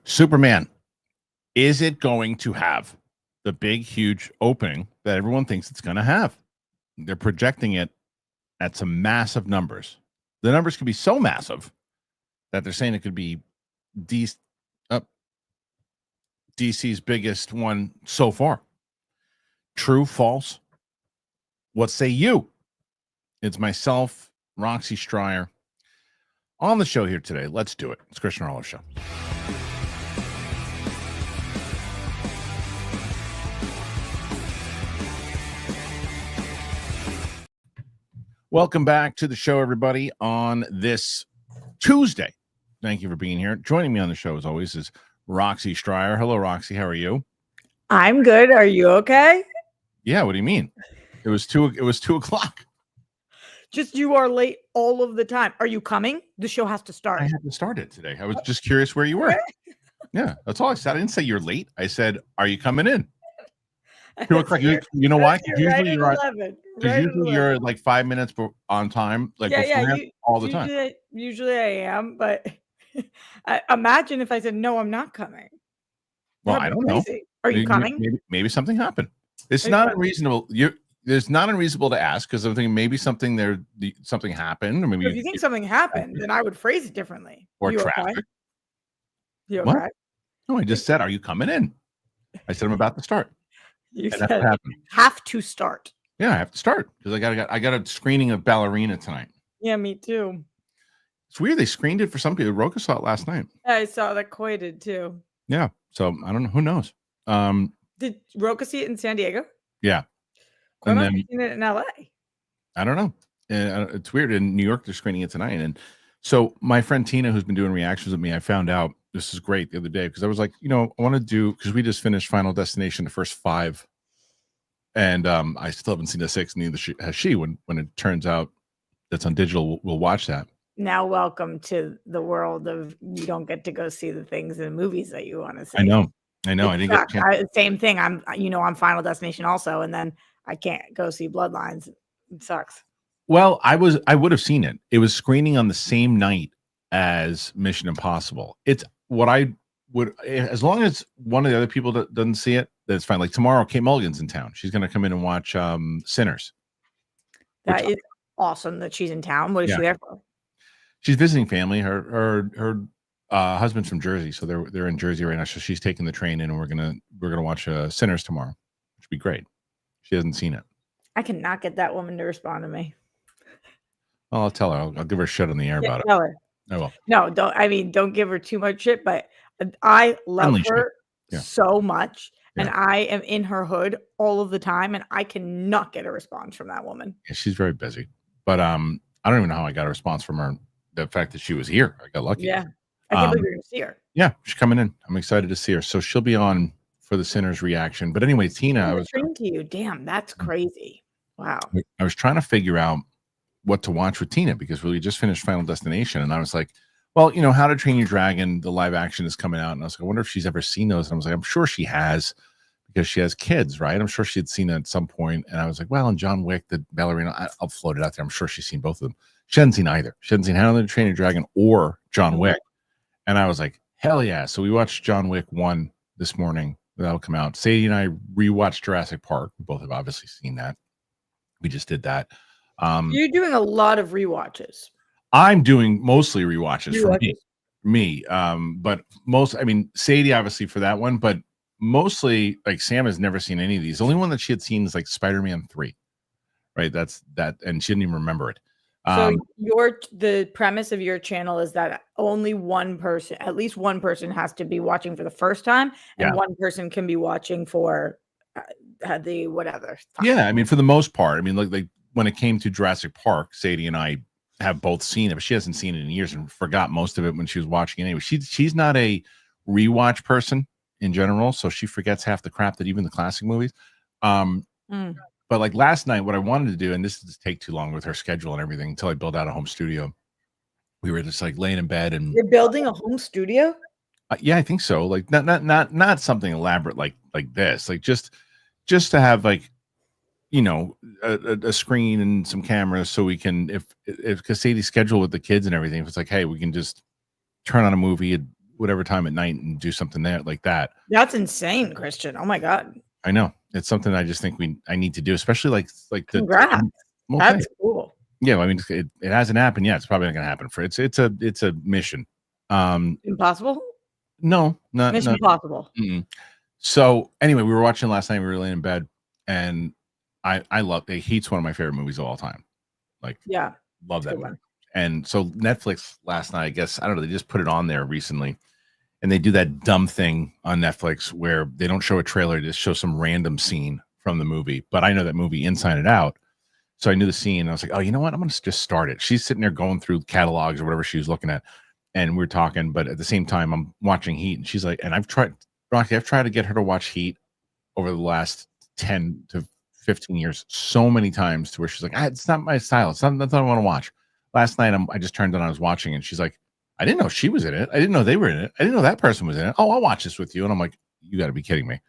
Superman, is it going to have the big, huge opening that everyone thinks it's going to have? They're projecting it at some massive numbers. The numbers could be so massive that they're saying it could be DC's biggest one so far. True, false? What say you? It's myself, Roxy Striar, on the show here today. Let's do it. It's Kristian Harloff Show. Welcome back to the show, everybody, on this Tuesday. Thank you for being here. Joining me on the show, as always, is Roxy Striar. Hello, Roxy. How are you? I'm good. Are you okay? Yeah. What do you mean? It was 2:00. Just you are late all of the time. Are you coming? The show has to start. I had to start it today. I was just curious where you were. Yeah, that's all I said. I didn't say you're late. I said, are you coming in? 2:00. You know why? Usually you're like 5 minutes on time. Like all the time. Usually I am, but imagine if I said no, I'm not coming. Well, I don't know. Are you coming? Maybe something happened. It's not unreasonable. There's not unreasonable to ask because I'm thinking maybe something happened, or maybe if you think something happened, then I would phrase it differently. Or traffic. Okay? You okay? What? No, I just said, "Are you coming in?" I said, "I'm about to start." You said have to start. Yeah, I have to start because I got a screening of Ballerina tonight. Yeah, me too. It's weird. They screened it for some people. Rocha saw it last night. I saw that Coy did too. Yeah. So I don't know. Who knows? Did Rocha see it in San Diego? Yeah. And then seen it in LA. I don't know. It's weird. In New York, they're screening it tonight. And so my friend Tina, who's been doing reactions with me, I found out this is great the other day because I was like, I want to do, because we just finished Final Destination, the first 5. And I still haven't seen the 6, neither has she. When it turns out that's on digital, we'll watch that. Now, welcome to the world of you don't get to go see the things in movies that you want to see. I know. I didn't get a chance. Same thing. I'm Final Destination also, and then I can't go see Bloodlines. It sucks. Well, I would have seen it. It was screening on the same night as Mission Impossible. It's what I would, as long as one of the other people doesn't see it, that's fine. Like tomorrow, Kate Mulligan's in town. She's going to come in and watch Sinners. That is awesome that she's in town. What is she there for? She's visiting family. Her husband's from Jersey, so they're in Jersey right now. So she's taking the train in, and we're gonna watch Sinners tomorrow, which would be great. She hasn't seen it. I cannot get that woman to respond to me. Well, I'll tell her. I'll give her a shit on the air about tell her. I will. No, don't give her too much shit. But I love her so much, and I am in her hood all of the time, and I cannot get a response from that woman. Yeah, she's very busy. But I don't even know how I got a response from her. The fact that she was here, I got lucky. Yeah, I can't believe you're going to see her. Yeah, she's coming in. I'm excited to see her. So she'll be on for the Sinners reaction. But anyway, Tina, I was to you. Damn, that's crazy. Wow. I was trying to figure out what to watch with Tina because we just finished Final Destination, and I was like, well, How to Train Your Dragon, the live action is coming out, and I was like, I wonder if she's ever seen those. And I was like, I'm sure she has because she has kids, right? I'm sure she had seen it at some point. And I was like, well, and John Wick, the Ballerina, I'll float it out there. I'm sure she's seen both of them. She hadn't seen either. She hadn't seen How to Train Your Dragon or John Wick. And I was like, hell yeah. So we watched John Wick 1 this morning. That'll come out. Sadie and I rewatched Jurassic Park. We both have obviously seen that. We just did that. You're doing a lot of rewatches. I'm doing mostly rewatches for me. But Sadie obviously for that one, but mostly like Sam has never seen any of these. The only one that she had seen is like Spider-Man 3. Right. That's that. And she didn't even remember it. So the premise of your channel is that only one person, at least one person, has to be watching for the first time, and one person can be watching for the whatever time. Yeah, for the most part, like when it came to Jurassic Park, Sadie and I have both seen it, but she hasn't seen it in years and forgot most of it when she was watching it anyway. She's not a rewatch person in general, so she forgets half the crap that even the classic movies. But like last night, what I wanted to do, and this does take too long with her schedule and everything until I build out a home studio. We were just like laying in bed and you're building a home studio. Yeah, I think so. Like not something elaborate like this. Like just to have like a screen and some cameras so we can if because Sadie's schedule with the kids and everything. If it's like, hey, we can just turn on a movie, whatever time at night and do something there like that. That's insane, Kristian. Oh my God. I know. It's something I just think I need to do, especially like Congrats. That's cool. Yeah, I mean, it hasn't happened yet. It's probably not going to happen for it's a mission. Impossible? No, not Mission Impossible. So anyway, we were watching last night. We were laying in bed, and I love it. Heat's one of my favorite movies of all time. Like, yeah, love that movie. And so Netflix last night, I guess, I don't know, they just put it on there recently, and they do that dumb thing on Netflix where they don't show a trailer, they just show some random scene from the movie. But I know that movie inside and out. So I knew the scene, and I was like, oh, you know what? I'm going to just start it. She's sitting there going through catalogs or whatever she was looking at, and we're talking. But at the same time, I'm watching Heat, and she's like, and I've tried to get her to watch Heat over the last 10 to 15 years so many times to where she's like, it's not my style. It's not nothing I want to watch. Last night, I just turned on, I was watching, and she's like, I didn't know she was in it. I didn't know they were in it. I didn't know that person was in it. Oh, I'll watch this with you. And I'm like, you got to be kidding me.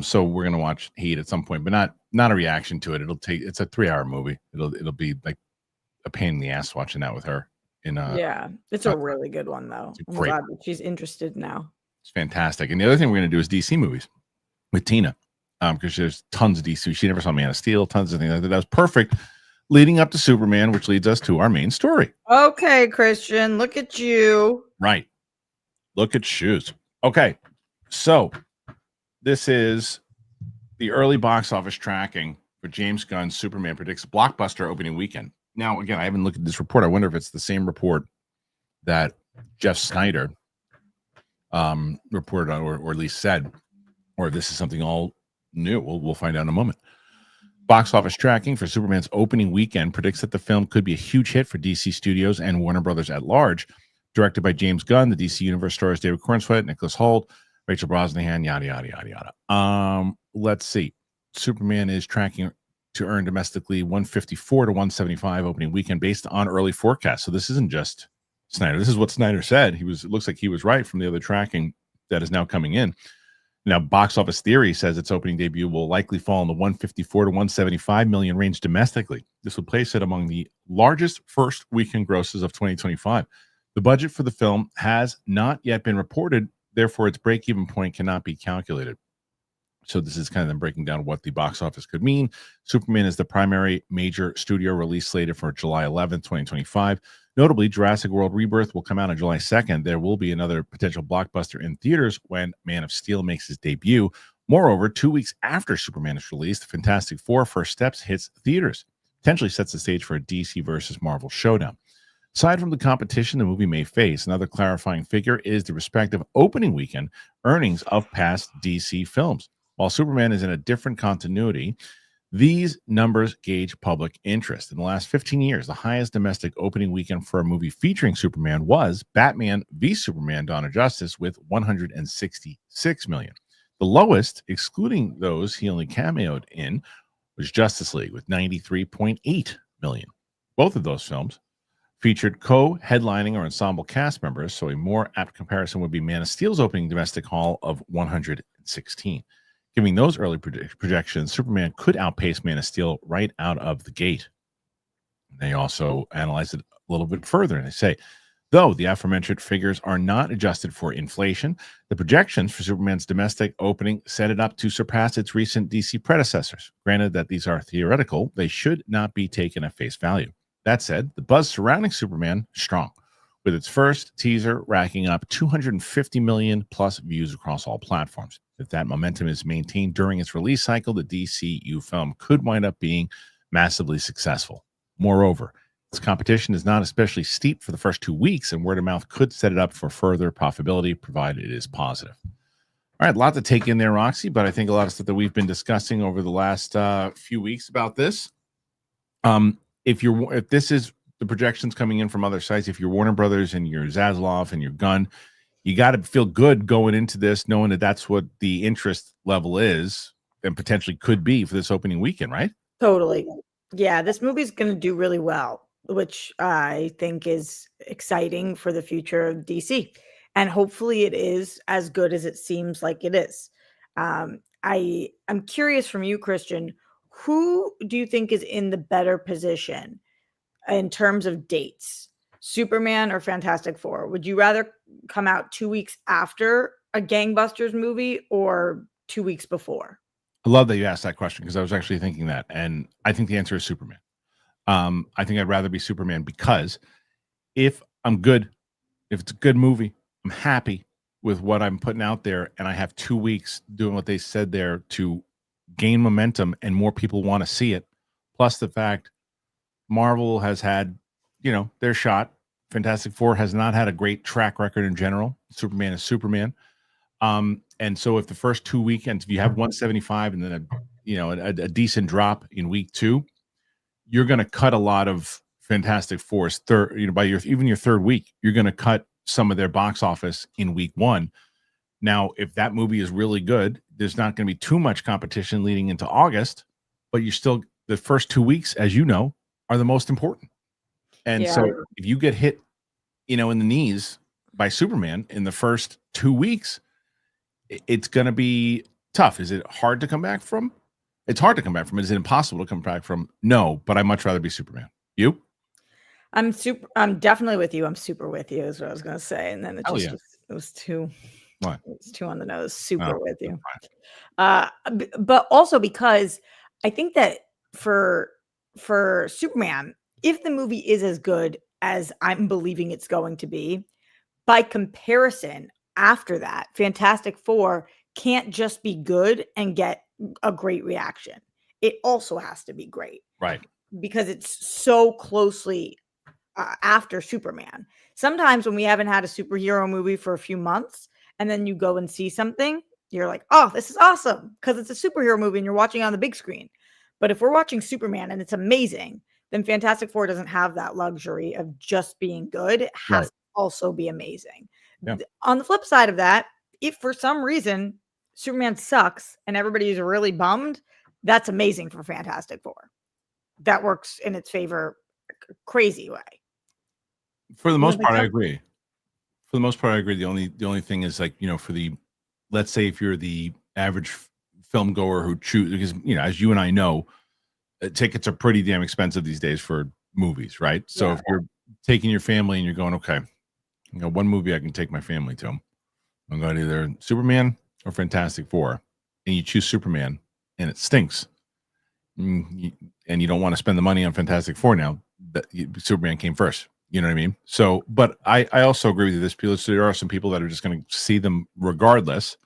So we're gonna watch Heat at some point, but not a reaction to it. It's a 3-hour movie. It'll be like a pain in the ass watching that with her. Yeah, it's a really good one though. I'm glad that she's interested now. It's fantastic. And the other thing we're gonna do is DC movies with Tina, because there's tons of DC. She never saw Man of Steel, tons of things like that. That was perfect, leading up to Superman, which leads us to our main story. Okay, Kristian, look at you. Right, look at shoes. Okay, so. This is the early box office tracking for James Gunn's Superman predicts blockbuster opening weekend. Now, again, I haven't looked at this report. I wonder if it's the same report that Jeff Snyder reported on, or at least said, or if this is something all new. We'll find out in a moment. Box office tracking for Superman's opening weekend predicts that the film could be a huge hit for DC Studios and Warner Brothers at large. Directed by James Gunn, the DC Universe stars David Cornsweet, Nicholas Hoult, Rachel Brosnahan, yada, yada, yada, yada. Let's see. Superman is tracking to earn domestically 154 to 175 opening weekend based on early forecasts. So this isn't just Snyder. This is what Snyder said. It looks like he was right from the other tracking that is now coming in. Now, Box Office Theory says its opening debut will likely fall in the 154 to 175 million range domestically. This would place it among the largest first weekend grosses of 2025. The budget for the film has not yet been reported. Therefore, its break-even point cannot be calculated. So this is kind of them breaking down what the box office could mean. Superman is the primary major studio release slated for July 11th, 2025. Notably, Jurassic World Rebirth will come out on July 2nd. There will be another potential blockbuster in theaters when Man of Steel makes his debut. Moreover, 2 weeks after Superman is released, Fantastic Four: First Steps hits theaters. Potentially sets the stage for a DC versus Marvel showdown. Aside from the competition the movie may face, another clarifying figure is the respective opening weekend earnings of past DC films. While Superman is in a different continuity, these numbers gauge public interest. In the last 15 years, the highest domestic opening weekend for a movie featuring Superman was Batman v Superman: Dawn of Justice with 166 million. The lowest, excluding those he only cameoed in, was Justice League with 93.8 million. Both of those films featured co-headlining or ensemble cast members, so a more apt comparison would be Man of Steel's opening domestic haul of 116. Giving those early projections, Superman could outpace Man of Steel right out of the gate. They also analyze it a little bit further, and they say, though the aforementioned figures are not adjusted for inflation, the projections for Superman's domestic opening set it up to surpass its recent DC predecessors. Granted that these are theoretical, they should not be taken at face value. That said, the buzz surrounding Superman is strong, with its first teaser racking up 250 million plus views across all platforms. If that momentum is maintained during its release cycle, the DCU film could wind up being massively successful. Moreover, its competition is not especially steep for the first 2 weeks, and word of mouth could set it up for further profitability, provided it is positive. All right, a lot to take in there, Roxy, but I think a lot of stuff that we've been discussing over the last few weeks about this. If this is the projections coming in from other sites, if you're Warner Brothers and you're Zaslav and you're Gunn, you got to feel good going into this, knowing that that's what the interest level is and potentially could be for this opening weekend, right? Totally. Yeah, this movie's going to do really well, which I think is exciting for the future of DC. And hopefully it is as good as it seems like it is. I'm curious from you, Kristian, who do you think is in the better position in terms of dates? Superman or Fantastic Four? Would you rather come out 2 weeks after a gangbusters movie or 2 weeks before? I love that you asked that question because I was actually thinking that, and I think the answer is Superman. I think I'd rather be Superman because if I'm good, if it's a good movie, I'm happy with what I'm putting out there, and I have 2 weeks doing what they said there to gain momentum and more people want to see it. Plus the fact Marvel has had, their shot. Fantastic Four has not had a great track record in general. Superman is Superman. And so if the first 2 weekends, if you have 175 and then a decent drop in week 2, you're going to cut a lot of Fantastic Four's third, by your third week, you're going to cut some of their box office in week 1. Now, if that movie is really good, there's not going to be too much competition leading into August, but the first 2 weeks, as you know, are the most important. And so if you get hit, in the knees by Superman in the first 2 weeks, it's going to be tough. Is it hard to come back from? It's hard to come back from. Is it impossible to come back from? No, but I'd much rather be Superman. You? I'm definitely with you. I'm super with you is what I was going to say. And then it was too, what? It was too on the nose. Super with you. But also because I think that for Superman, if the movie is as good as I'm believing it's going to be, by comparison, after that, Fantastic Four can't just be good and get a great reaction. It also has to be great. Right. Because it's so closely after Superman. Sometimes when we haven't had a superhero movie for a few months and then you go and see something, you're like, oh, this is awesome because it's a superhero movie and you're watching on the big screen. But if we're watching Superman and it's amazing, then Fantastic Four doesn't have that luxury of just being good. It has to also be amazing. Yeah. On the flip side of that, if for some reason Superman sucks and everybody is really bummed, that's amazing for Fantastic Four. That works in its favor, crazy way. For the most part, I agree. For the most part, I agree. The only thing is let's say if you're the average film goer who because as you and I know, tickets are pretty damn expensive these days for movies, right? So if you're taking your family and you're going, okay, one movie I can take my family to, I'm going to either Superman or Fantastic Four, and you choose Superman and it stinks, and you don't want to spend the money on Fantastic Four now, Superman came first. You know what I mean? So, but I also agree with you. There are some people that are just going to see them regardless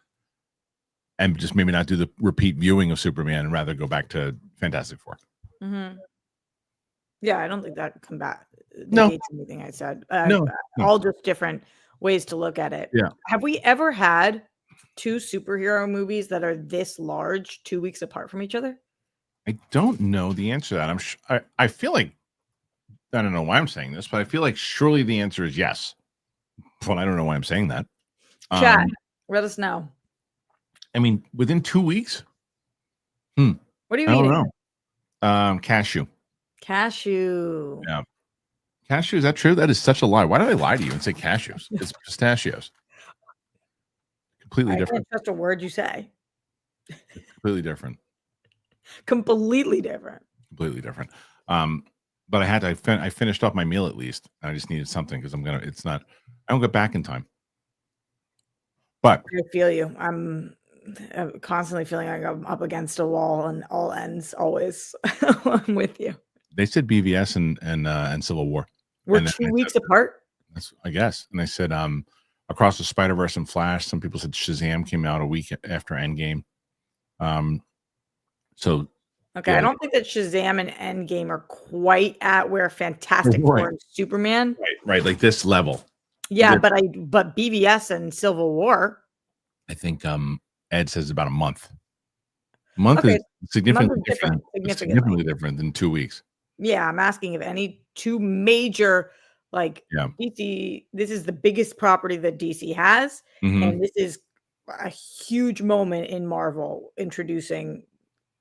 and just maybe not do the repeat viewing of Superman and rather go back to Fantastic Four. Mm-hmm. Yeah, I don't think that No. anything I said. No. All just different ways to look at it. Yeah. Have we ever had 2 superhero movies that are this large 2 weeks apart from each other? I don't know the answer to that. I feel like, I don't know why I'm saying this, but I feel like surely the answer is yes. But I don't know why I'm saying that. Chat, let us know. I mean, within 2 weeks? What do you mean? I don't know. Cashew. Yeah. Cashew, is that true? That is such a lie. Why did I lie to you and say cashews? It's pistachios. Completely different. That's just a word you say. It's completely different. Completely different. But I finished off my meal at least. I just needed something because I don't get back in time. But I feel you. I'm constantly feeling like I'm up against a wall on all ends always. I'm with you. They said BVS and Civil War. We're 2 weeks apart? That's, I guess. And they said Across the Spider-Verse and Flash. Some people said Shazam came out a week after Endgame. So okay, yeah. I don't think that Shazam and Endgame are quite at where Fantastic Four and Superman. Right, like this level. Yeah, but BVS and Civil War. I think Ed says about a month. Is significantly different. Significantly different than 2 weeks. Yeah, I'm asking if any 2 major DC. This is the biggest property that DC has, and this is a huge moment in Marvel introducing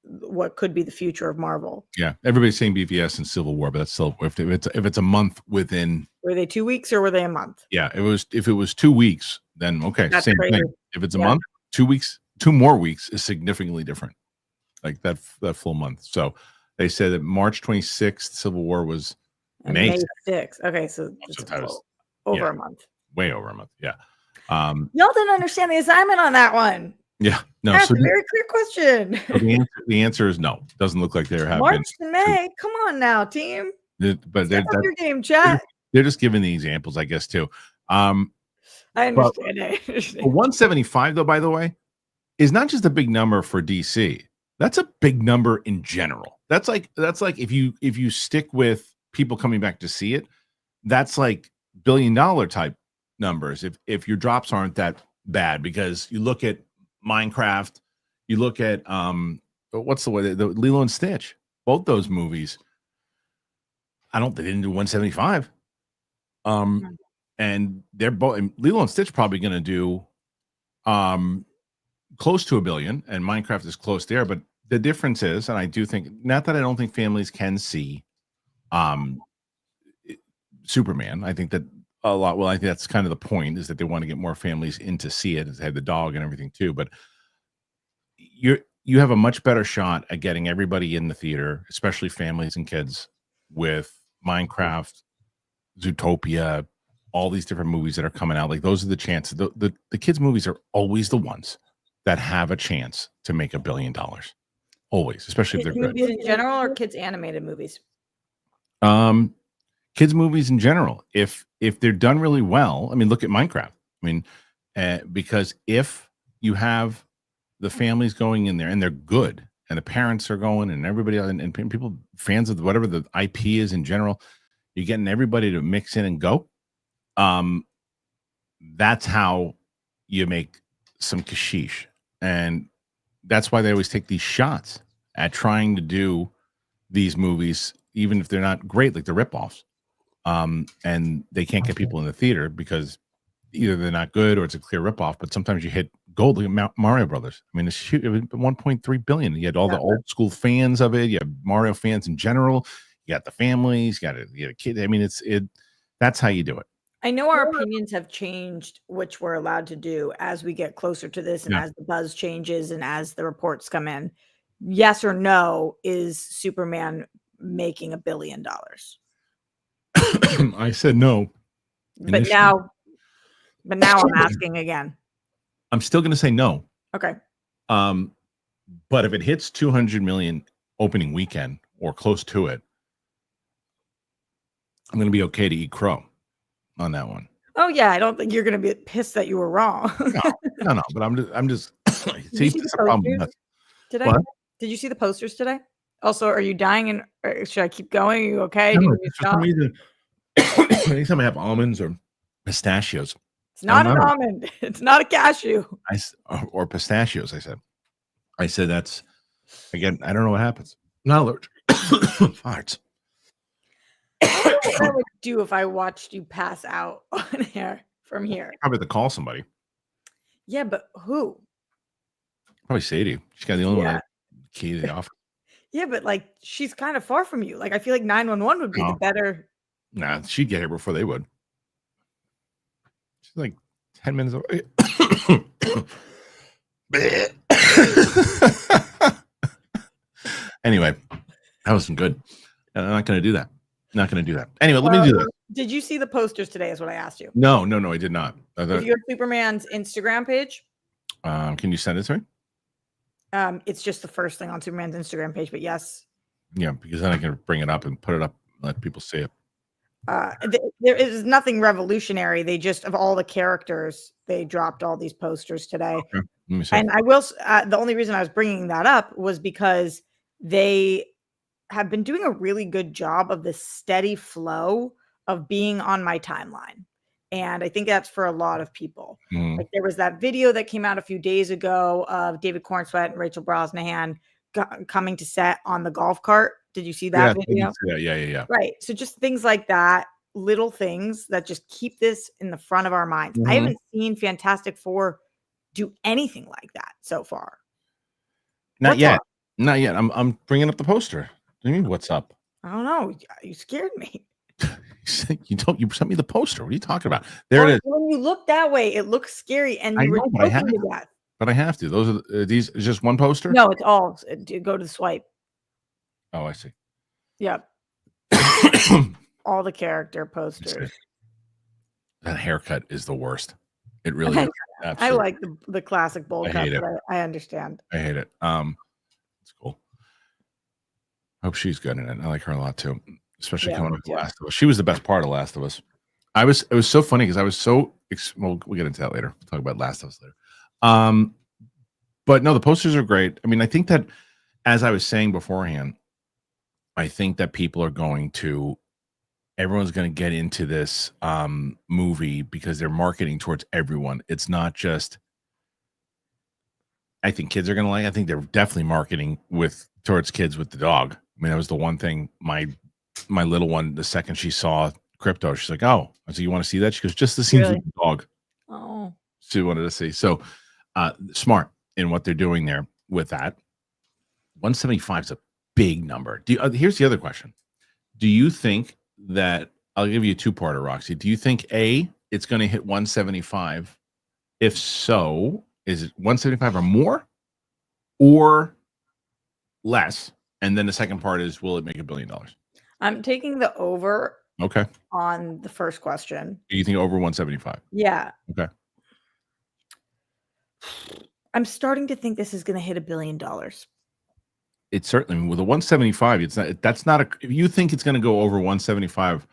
what could be the future of Marvel. Yeah, everybody's saying BVS and Civil War, but that's still if it's a month within. Were they 2 weeks or were they a month? Yeah, if it was 2 weeks, then okay, that's same crazy. thing. If it's a month, 2 weeks, 2 more weeks is significantly different. Like that full month. So they said that March 26th, Civil War was And May May 6th. 6th. Okay, so it's over a month. Way over a month. Yeah. Y'all didn't understand the assignment on that one. Yeah. No. That's a very clear question. So the answer is no. Doesn't look like there have March been. to May. Come on now, team. But Step up your game, chat. they're just giving the examples, I guess, too. I understand. But 175, though, by the way, is not just a big number for DC. That's a big number in general. That's like if you stick with people coming back to see it, that's like $1 billion type numbers. If your drops aren't that bad, because you look at Minecraft, you look at what's the Lilo and Stitch, both those movies. They didn't do 175. And they're both, Lilo and Stitch probably going to do close to $1 billion, and Minecraft is close there. But the difference is, and I do think, not that I don't think families can see Superman. I think that a lot. Well, I think that's kind of the point, is that they want to get more families in to see it. They have the dog and everything too. But you have a much better shot at getting everybody in the theater, especially families and kids, with Minecraft, Zootopia, all these different movies that are coming out. Like, those are the chances. The kids' movies are always the ones that have a chance to make $1 billion. Always, especially if they're good. Movies in general, or kids animated movies? Kids movies in general. If they're done really well, I mean, look at Minecraft. I mean, because if you have the families going in there and they're good, and the parents are going, and everybody and people, fans of whatever the IP is in general, you're getting everybody to mix in and go. That's how you make some cashish. And that's why they always take these shots at trying to do these movies, even if they're not great, like the ripoffs. And they can't get people in the theater because either they're not good or it's a clear ripoff. But sometimes you hit gold. Look at Mario Brothers. I mean, it's huge. It was 1.3 billion. You had all the old school fans of it. You have Mario fans in general. You got the families. You got a kid. I mean, that's how you do it. I know our opinions have changed, which we're allowed to do as we get closer to this, and as the buzz changes and as the reports come in. Yes or no, is Superman making $1 billion? I said no. But now I'm asking again. I'm still going to say no. Okay. But if it hits 200 million opening weekend or close to it, I'm going to be okay to eat crow on that one. Oh yeah, I don't think you're going to be pissed that you were wrong. No. But I'm just. See, that's a problem. Today? Did you see the posters today? Also, are you dying? And should I keep going? Are you okay? No, for some reason, anytime I have almonds or pistachios, it's not an almond. It's not a cashew. Or pistachios. I said that's, again, I don't know what happens. I'm not allergic. Farts. What I would do if I watched you pass out on air from here? Probably to call somebody. Yeah, but who? Probably Sadie. She's got the only one that key to the office. Yeah, but like, she's kind of far from you. Like, I feel like 911 would be the better. Nah, she'd get here before they would. She's like 10 minutes away. Anyway, that wasn't good. I'm not going to do that. Anyway, let me do this. Did you see the posters today is what I asked you. No, I did not. If you have Superman's Instagram page. Can you send it to me? It's just the first thing on Superman's Instagram page, but yes. Yeah, because then I can bring it up and put it up and let people see it. There is nothing revolutionary. They just, of all the characters, they dropped all these posters today. Okay. Let me see. And I will, the only reason I was bringing that up was because they have been doing a really good job of the steady flow of being on my timeline. And I think that's for a lot of people. Like, there was that video that came out a few days ago of David Cornsweet and Rachel Brosnahan coming to set on the golf cart. Did you see that video? Yeah. Right. So just things like that, little things that just keep this in the front of our minds. I haven't seen Fantastic Four do anything like that so far. Not yet. I'm bringing up the poster. What do you mean, what's up? I don't know. You scared me. You sent me the poster. What are you talking about? There it is. When you look that way, it looks scary, and you were joking to that. But I have to. Those are these. Is just one poster? No, it's all. Go to the swipe. Oh, I see. Yep. all the character posters. That haircut is the worst. It really is. I like the classic bowl cut, it. but I understand. I hate it. It's cool. Hope she's good in it. I like her a lot too, especially coming up with Last of Us. She was the best part of Last of Us. It was so funny because I was so we'll get into that later. We'll talk about Last of Us later. But no, the posters are great. I mean, I think that, as I was saying beforehand, I think that everyone's going to get into this movie because they're marketing towards everyone. It's not just, I think kids are going to like. I think they're definitely marketing towards kids with the dog. I mean, that was the one thing my little one, the second she saw Crypto, she's like, "Oh," I said, "You want to see that?" She goes, "Just the scenes with the dog." Oh, she wanted to see. So smart in what they're doing there with that. 175 is a big number. Here's the other question: do you think that, I'll give you a two-parter, Roxy? Do you think it's going to hit 175? If so, is it 175 or more, or less? And then the second part is, will it make $1 billion? I'm taking the over. Okay. On the first question. Do you think over 175? Yeah. Okay. I'm starting to think this is going to hit $1 billion. It's certainly, with a 175, if you think it's going to go over 175,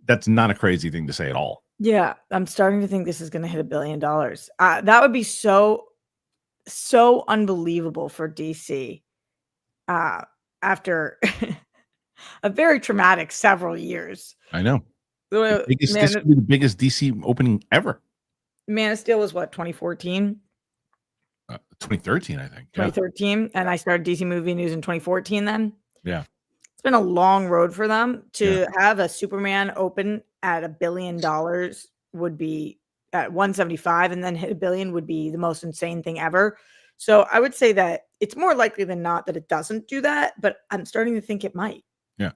that's not a crazy thing to say at all. Yeah. I'm starting to think this is going to hit $1 billion. That would be so unbelievable for DC after a very traumatic several years. I know. This would be the biggest DC opening ever. Man of Steel was what, 2014? 2013, I think. 2013. Yeah. And I started DC Movie News in 2014 then. Yeah. It's been a long road for them. To have a Superman open at $1 billion would be at 175, and then hit $1 billion would be the most insane thing ever. So I would say that it's more likely than not that it doesn't do that, but I'm starting to think it might. Yeah.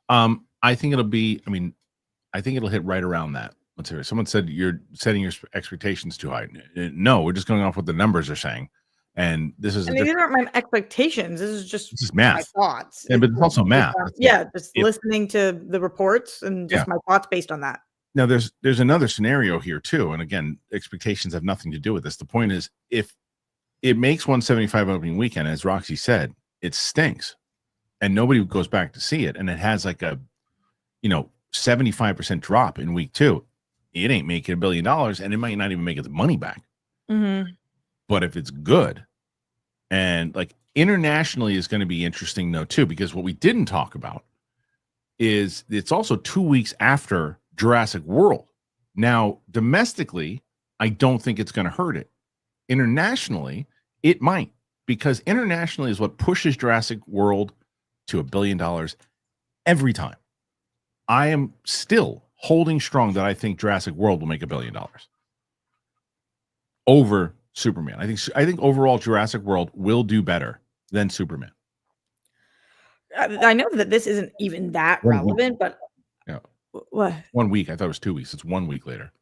I think it'll hit right around that. Let's hear it. Someone said you're setting your expectations too high. No, we're just going off what the numbers are saying. And this is these aren't my expectations. This is math. My thoughts. Yeah, but it's also math. Listening to the reports and just my thoughts based on that. Now there's another scenario here too. And again, expectations have nothing to do with this. The point is, if it makes 175 opening weekend, as Roxy said, it stinks. And nobody goes back to see it. And it has like a, 75% drop in week 2. It ain't making $1 billion, and it might not even make its money back. Mm-hmm. But if it's good, and like internationally is going to be interesting though too, because what we didn't talk about is it's also 2 weeks after Jurassic World. Now, domestically, I don't think it's going to hurt it. Internationally, it might, because internationally is what pushes Jurassic World to $1 billion every time. I am still holding strong that I think Jurassic World will make $1 billion over Superman. I think overall Jurassic World will do better than Superman. I know that this isn't even that relevant, but what? 1 week. I thought it was 2 weeks. It's 1 week later.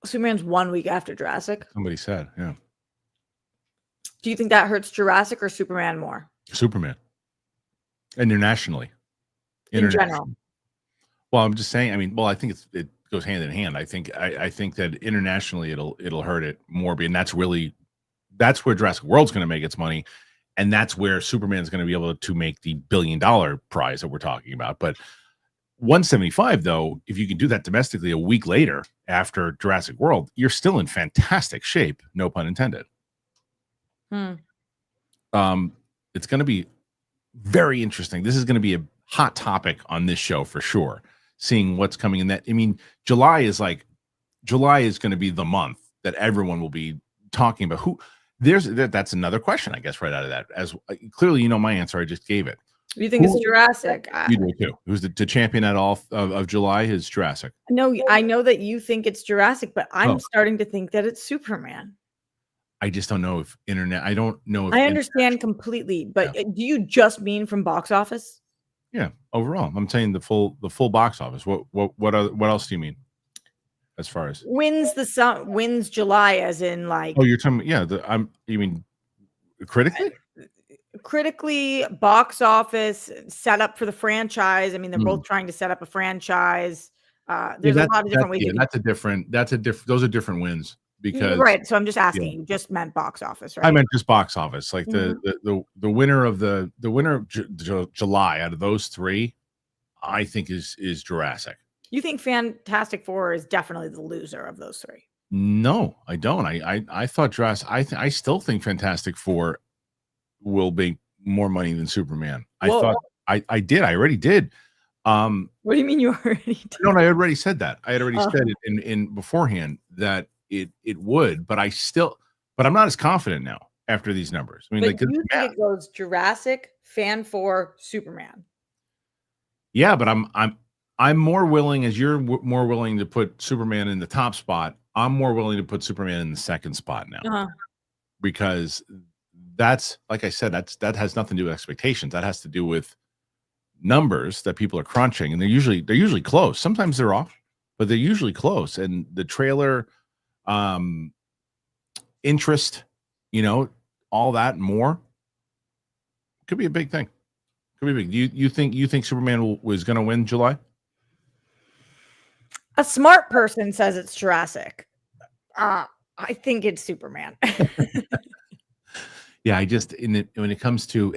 Superman's 1 week after Jurassic. Somebody said, yeah. Do you think that hurts Jurassic or Superman more? Superman. Internationally. In general. Well, I'm just saying, I think it goes hand in hand. I think that internationally it'll hurt it more, and that's where Jurassic World's going to make its money, and that's where Superman's going to be able to make the $1 billion prize that we're talking about. But 175, though, if you can do that domestically a week later after Jurassic World, you're still in fantastic shape. No pun intended. It's going to be very interesting. This is going to be a hot topic on this show for sure. Seeing what's coming in that. July is going to be the month that everyone will be talking about. That's another question, I guess, right out of that. As clearly, my answer, I just gave it. You think it's Jurassic? You do too. Who's the champion at all of July is Jurassic. No, I know that you think it's Jurassic, but I'm starting to think that it's Superman. I just don't know if internet. I don't know if I understand completely, but do you just mean from box office? Yeah, overall, I'm saying the full box office. What else do you mean? As far as wins July, as in like. Oh, you're talking. Yeah, you mean critically? critically, box office, set up for the franchise. I mean, they're both trying to set up a franchise. There's a lot of different ways. Those are different wins because right. So I'm just asking. You just meant box office, right? I meant just box office. Like the winner of the winner of July out of those three, I think is Jurassic. You think Fantastic Four is definitely the loser of those three? No, I don't. I thought Jurassic. I still think Fantastic Four will make more money than Superman. Whoa. I already did. What do you mean you already did? No, I already said that. I had already said it in beforehand that it would, but I'm not as confident now after these numbers. I mean, but you think it goes Jurassic, Fan 4, Superman? Yeah, but I'm more willing, as you're more willing to put Superman in the top spot. I'm more willing to put Superman in the second spot now, because that's, like I said, that has nothing to do with expectations. That has to do with numbers that people are crunching, and they're usually close. Sometimes they're off, but they're usually close. And the trailer, interest, all that and more could be a big thing. Could be big. You think Superman was going to win July? A smart person says it's Jurassic. I think it's Superman. Yeah, when it comes to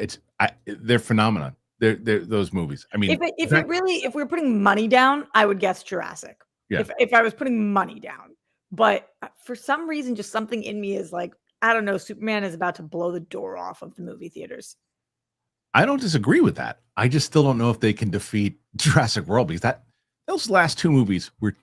they're phenomenon. They're those movies. I mean, if we're putting money down, I would guess Jurassic. Yeah. If I was putting money down, but for some reason, just something in me is like, I don't know, Superman is about to blow the door off of the movie theaters. I don't disagree with that. I just still don't know if they can defeat Jurassic World, because those last two movies were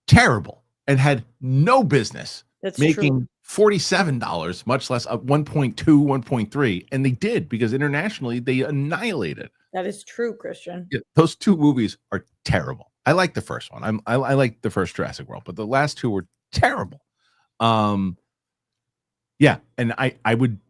terrible and had no business making $47, much less 1.2, 1.3. And they did, because internationally they annihilated. That is true, Kristian. Yeah, those two movies are terrible. I like the first one. I like the first Jurassic World, but the last two were terrible. Yeah, and I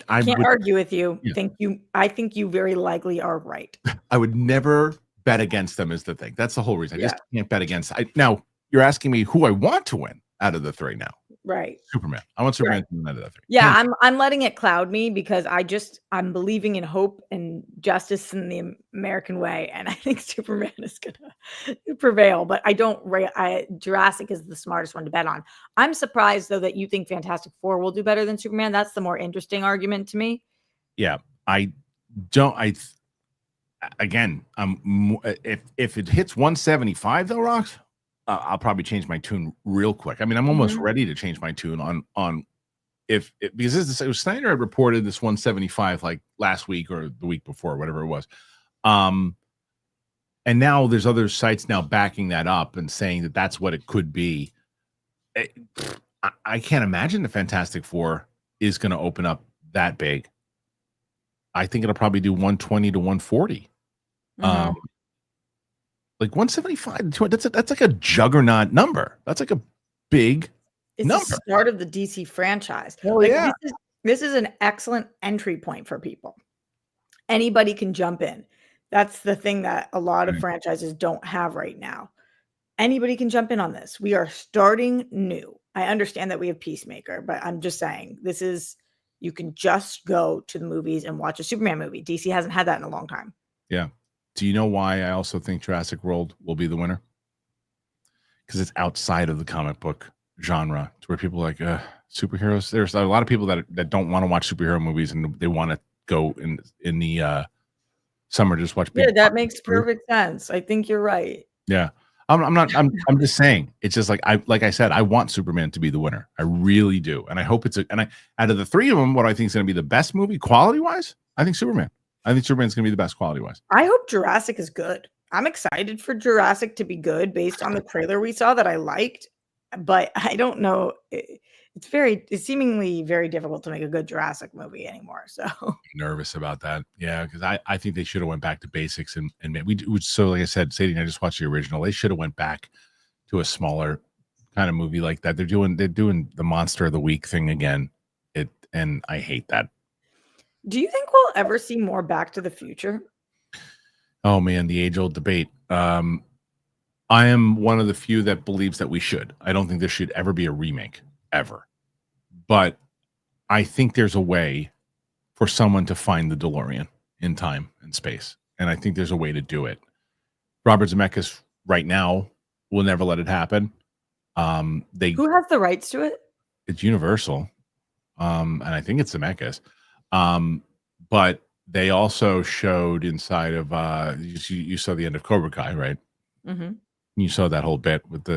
can't argue with you. Yeah. I think you very likely are right. I would never bet against them, is the thing. That's the whole reason. I just can't bet against. Now you're asking me who I want to win out of the three now. Right. Superman. I want Superman to win out of the three. Yeah, I'm letting it cloud me, because I'm believing in hope and justice in the American way, and I think Superman is gonna prevail. But Jurassic is the smartest one to bet on. I'm surprised though that you think Fantastic Four will do better than Superman. That's the more interesting argument to me. Yeah, I don't. Again, if it hits 175 though, Rox, I'll probably change my tune real quick. I mean, I'm almost ready to change my tune on because Snyder had reported this 175 like last week or the week before, whatever it was. And now there's other sites now backing that up and saying that that's what it could be. I can't imagine the Fantastic Four is going to open up that big. I think it'll probably do 120 to 140. Like 175, that's like a juggernaut number. That's like a big number. It's the start of the DC franchise. Oh, yeah. This is an excellent entry point for people. Anybody can jump in. That's the thing that a lot of franchises don't have right now. Anybody can jump in on this. We are starting new. I understand that we have Peacemaker, but I'm just saying you can just go to the movies and watch a Superman movie. DC hasn't had that in a long time. Yeah. Do you know why I also think Jurassic World will be the winner? Because it's outside of the comic book genre, to where people are like superheroes. There's a lot of people that don't want to watch superhero movies, and they want to go in the summer just watch. Yeah, that makes perfect sense. I think you're right. Yeah, I'm just saying. It's just like I said, I want Superman to be the winner. I really do, and I hope out of the three of them, what I think is going to be the best movie quality wise, I think Superman. I think Superman's going to be the best quality-wise. I hope Jurassic is good. I'm excited for Jurassic to be good based on the trailer we saw that I liked, but I don't know. It's seemingly very difficult to make a good Jurassic movie anymore. So I'm nervous about that. Yeah, because I think they should have went back to basics and so like I said, Sadie and I just watched the original. They should have went back to a smaller kind of movie like that. They're doing the Monster of the Week thing again. And I hate that. Do you think we'll ever see more Back to the Future? Oh man, the age-old debate. I am one of the few that believes that we should. I don't think there should ever be a remake, ever. But I think there's a way for someone to find the DeLorean. in time and space. And I think there's a way to do it. Robert Zemeckis right now will never let it happen. Who has the rights to it? It's Universal. And I think it's Zemeckis. But they also showed inside of you saw the end of Cobra Kai, right? Mm-hmm. You saw that whole bit with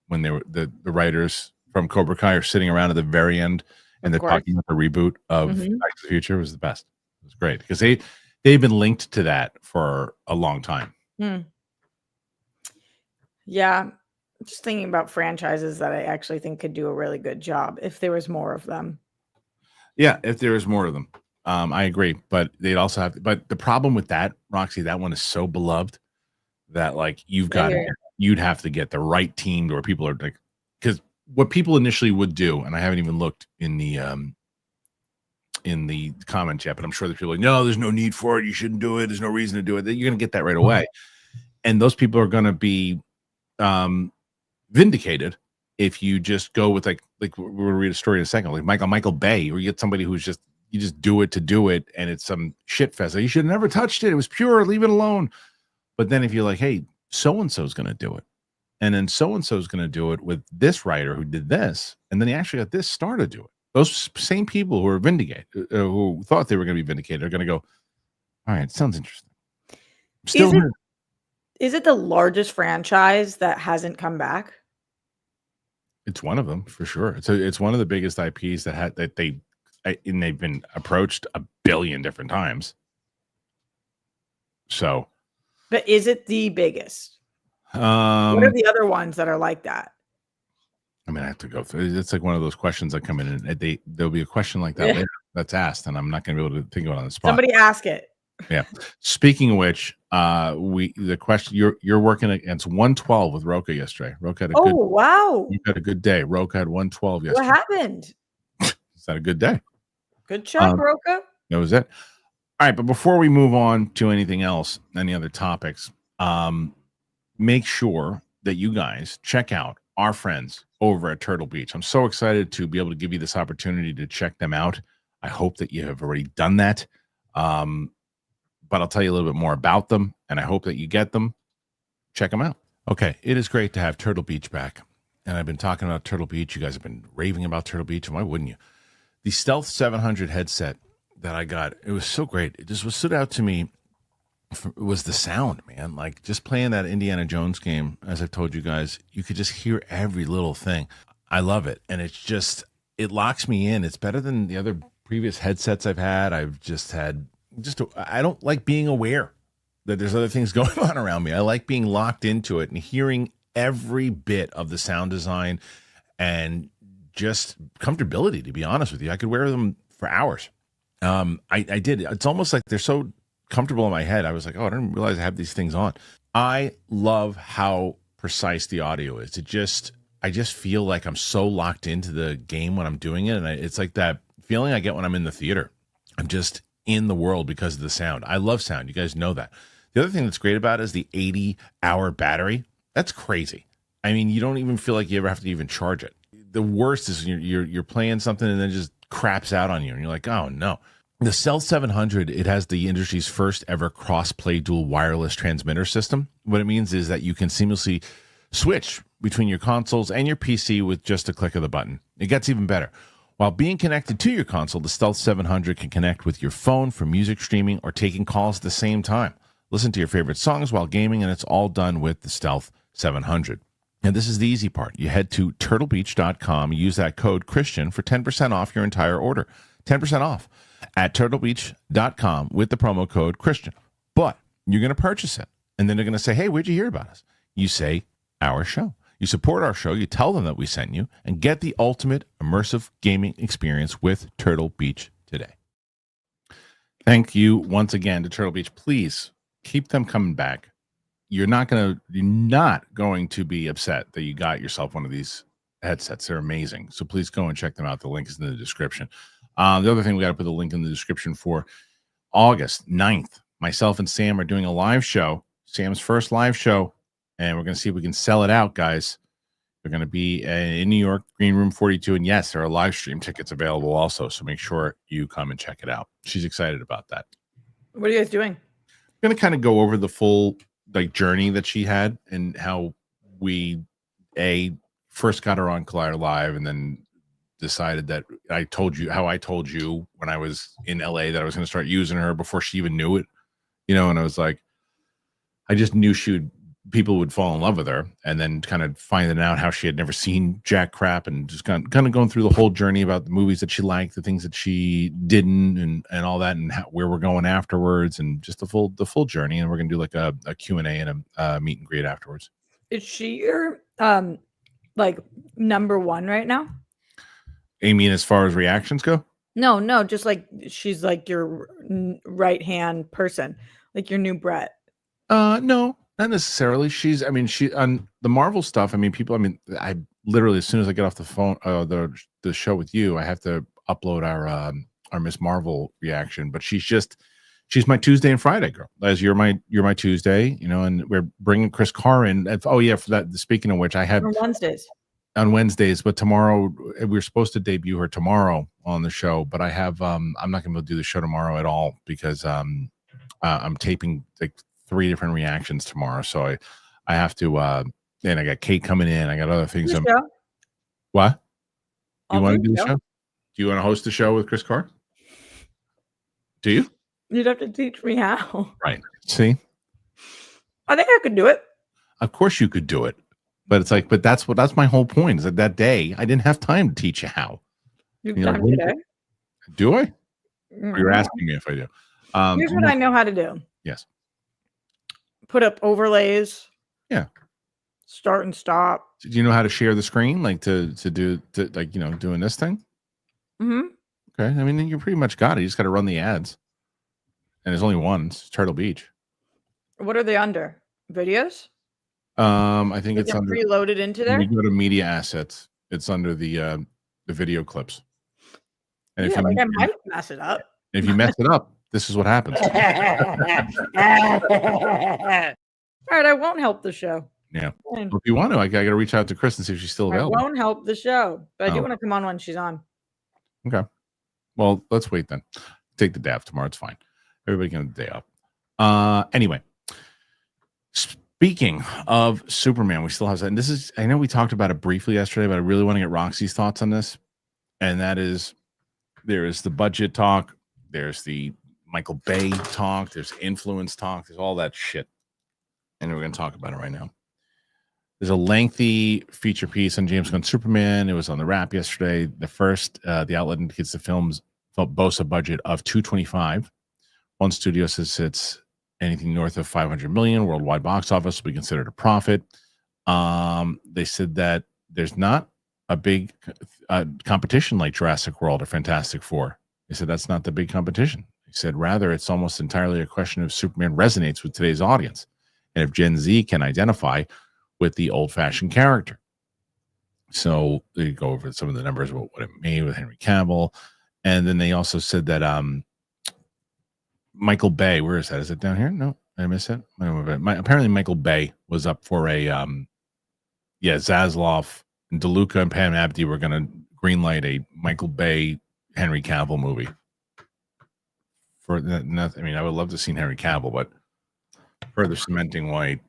when they were the writers from Cobra Kai are sitting around at the very end and they're talking about the reboot of Back to the Future. It was the best. It was great because they've been linked to that for a long time. Yeah. Just thinking about franchises that I actually think could do a really good job if there was more of them. Yeah, if there is more of them. I agree. But they'd also have but the problem with that, Roxy, that one is so beloved that like you'd have to get the right team to where people are like, because what people initially would do, and I haven't even looked in the comments yet, but I'm sure there's people like, no, there's no need for it. You shouldn't do it. There's no reason to do it. You're going to get that right away. And those people are going to be vindicated if you just go with like we're going to read a story in a second, like Michael Bay, or you get somebody who's just, you just do it to do it. And it's some shit fest. Like, you should have never touched it. It was pure. Leave it alone. But then if you're like, hey, so-and-so is going to do it. And then so-and-so is going to do it with this writer who did this. And then he actually got this star to do it. Those same people who are vindicated, who thought they were going to be vindicated, are going to go, all right, sounds interesting. Is it the largest franchise that hasn't come back? It's one of them for sure. It's one of the biggest IPs that they've been approached a billion different times. So, but is it the biggest? What are the other ones that are like that? I mean, I have to go through. It's like one of those questions that come in, and there'll be a question like that later that's asked, and I'm not going to be able to think of it on the spot. Somebody ask it. Yeah. Speaking of which, the question you're working against 112 with Rocha yesterday. Rocha had you had a good day. Rocha had 112 yesterday. What happened? Is that a good day? Good job, Rocha. That was it. All right, but before we move on to anything else, any other topics, make sure that you guys check out our friends over at Turtle Beach. I'm so excited to be able to give you this opportunity to check them out. I hope that you have already done that. But I'll tell you a little bit more about them, and I hope that you get them. Check them out. Okay, it is great to have Turtle Beach back. And I've been talking about Turtle Beach. You guys have been raving about Turtle Beach, and why wouldn't you? The Stealth 700 headset that I got, it was so great. It just what stood out to me was the sound, man. Like just playing that Indiana Jones game, as I've told you guys, you could just hear every little thing. I love it. And it's just, it locks me in. It's better than the other previous headsets I've had. I don't like being aware that there's other things going on around me. I like being locked into it and hearing every bit of the sound design and just comfortability, to be honest with you. I could wear them for hours. I did. It's almost like they're so comfortable in my head. I was like, oh, I didn't realize I have these things on. I love how precise the audio is. I just feel like I'm so locked into the game when I'm doing it. And it's like that feeling I get when I'm in the theater. I'm just in the world because of the sound. I love sound. You guys know that. The other thing that's great about it is the 80-hour battery. That's crazy. I mean, you don't even feel like you ever have to even charge it. The worst is you're playing something and then it just craps out on you and you're like, oh no. The Stealth 700, it has the industry's first ever cross-play dual wireless transmitter system. What it means is that you can seamlessly switch between your consoles and your PC with just a click of the button. It gets even better. While being connected to your console, the Stealth 700 can connect with your phone for music streaming or taking calls at the same time. Listen to your favorite songs while gaming, and it's all done with the Stealth 700. And this is the easy part. You head to turtlebeach.com, use that code Kristian for 10% off your entire order. 10% off at turtlebeach.com with the promo code Kristian. But you're going to purchase it, and then they're going to say, hey, where'd you hear about us? You say, our show. You support our show, you tell them that we sent you, and get the ultimate immersive gaming experience with Turtle Beach today. Thank you once again to Turtle Beach. Please keep them coming back. You're not going to be upset that you got yourself one of these headsets. They're amazing. So please go and check them out. The link is in the description. The other thing, we got to put the link in the description for August 9th. Myself and Sam are doing a live show, Sam's first live show. And we're going to see if we can sell it out, guys. We're going to be in New York, Green Room 42. And yes, there are live stream tickets available also. So make sure you come and check it out. She's excited about that. What are you guys doing? I'm going to kind of go over the full like journey that she had and how we first got her on Collider Live and then decided that I told you when I was in LA that I was going to start using her before she even knew it, and I was like, I just knew people would fall in love with her, and then kind of finding out how she had never seen jack crap and just kind of going through the whole journey about the movies that she liked, the things that she didn't, and all that, and where we're going afterwards, and just the full journey. And we're gonna do like a Q&A and a meet and greet afterwards. Is she your like number one right now? I mean, as far as reactions go? No, just like she's like your right hand person, like your new Brett. No, not necessarily. She on the Marvel stuff. I mean, I literally, as soon as I get off the phone, the show with you, I have to upload our Miss Marvel reaction. But she's my Tuesday and Friday girl. As you're my Tuesday, and we're bringing Chris Carr in. Oh yeah, for that. Speaking of which, I have on Wednesdays, but tomorrow we're supposed to debut her tomorrow on the show. But I have I'm not going to do the show tomorrow at all because I'm taping like 3 different reactions tomorrow, so I have to and I got Kate coming in, I got other things. What you want to do the show? Do you want to host the show with Chris Carr? Do you? You'd have to teach me how. Right. See, I think I could do it. Of course you could do it, but it's like, that's my whole point, is that day I didn't have time to teach you how. You've done today. Do I? You're asking me if I do. Here's what I know how to do. Yes. Put up overlays. Yeah. Start and stop. Do you know how to share the screen, like to do like doing this thing? Mm-hmm. Okay. I mean, you pretty much got it. You just got to run the ads, and there's only one. It's Turtle Beach. What are they under? Videos? I think it's under preloaded into there. When you go to media assets, it's under the video clips. And if I might mess it up. If you mess it up, this is what happens. All right, I won't help the show. Yeah. Well, if you want to, I got to reach out to Chris and see if she's still available. I won't help the show, but I do want to come on when she's on. Okay. Well, let's wait then. Take the day off tomorrow. It's fine. Everybody can have the day off. Anyway, speaking of Superman, we still have that. And I know we talked about it briefly yesterday, but I really want to get Roxy's thoughts on this. And that is, there is the budget talk. There's the Michael Bay talk. There's influence talk. There's all that shit. And we're going to talk about it right now. There's a lengthy feature piece on James Gunn's Superman. It was on the Wrap yesterday. The outlet indicates the film's boasts a budget of $225. One studio says it's anything north of $500 million. Worldwide box office will be considered a profit. They said that there's not a big competition like Jurassic World or Fantastic Four. They said that's not the big competition. They said rather it's almost entirely a question of Superman resonates with today's audience, and if Gen Z can identify with the old-fashioned character. So they go over some of the numbers about what it made with Henry Cavill, and then they also said that Michael Bay, where is that? Is it down here? No, did I miss it? Apparently Michael Bay was up for a Zaslav and DeLuca and Pam Abdi were going to greenlight a Michael Bay Henry Cavill movie. For nothing, I mean, I would love to see Henry Cavill, but further cementing why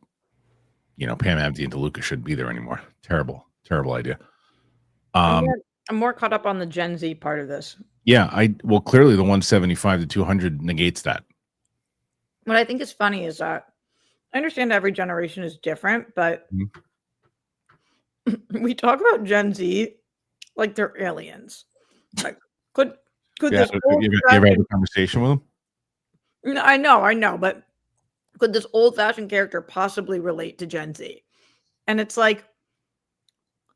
Pam Abdi and DeLuca shouldn't be there anymore. Terrible idea. I'm more caught up on the Gen Z part of this. Yeah, clearly the 175 to 200 negates that. What I think is funny is that I understand every generation is different, but we talk about Gen Z like they're aliens. Like, could this you ever had a conversation with them? I know, but could this old-fashioned character possibly relate to Gen Z? And it's like,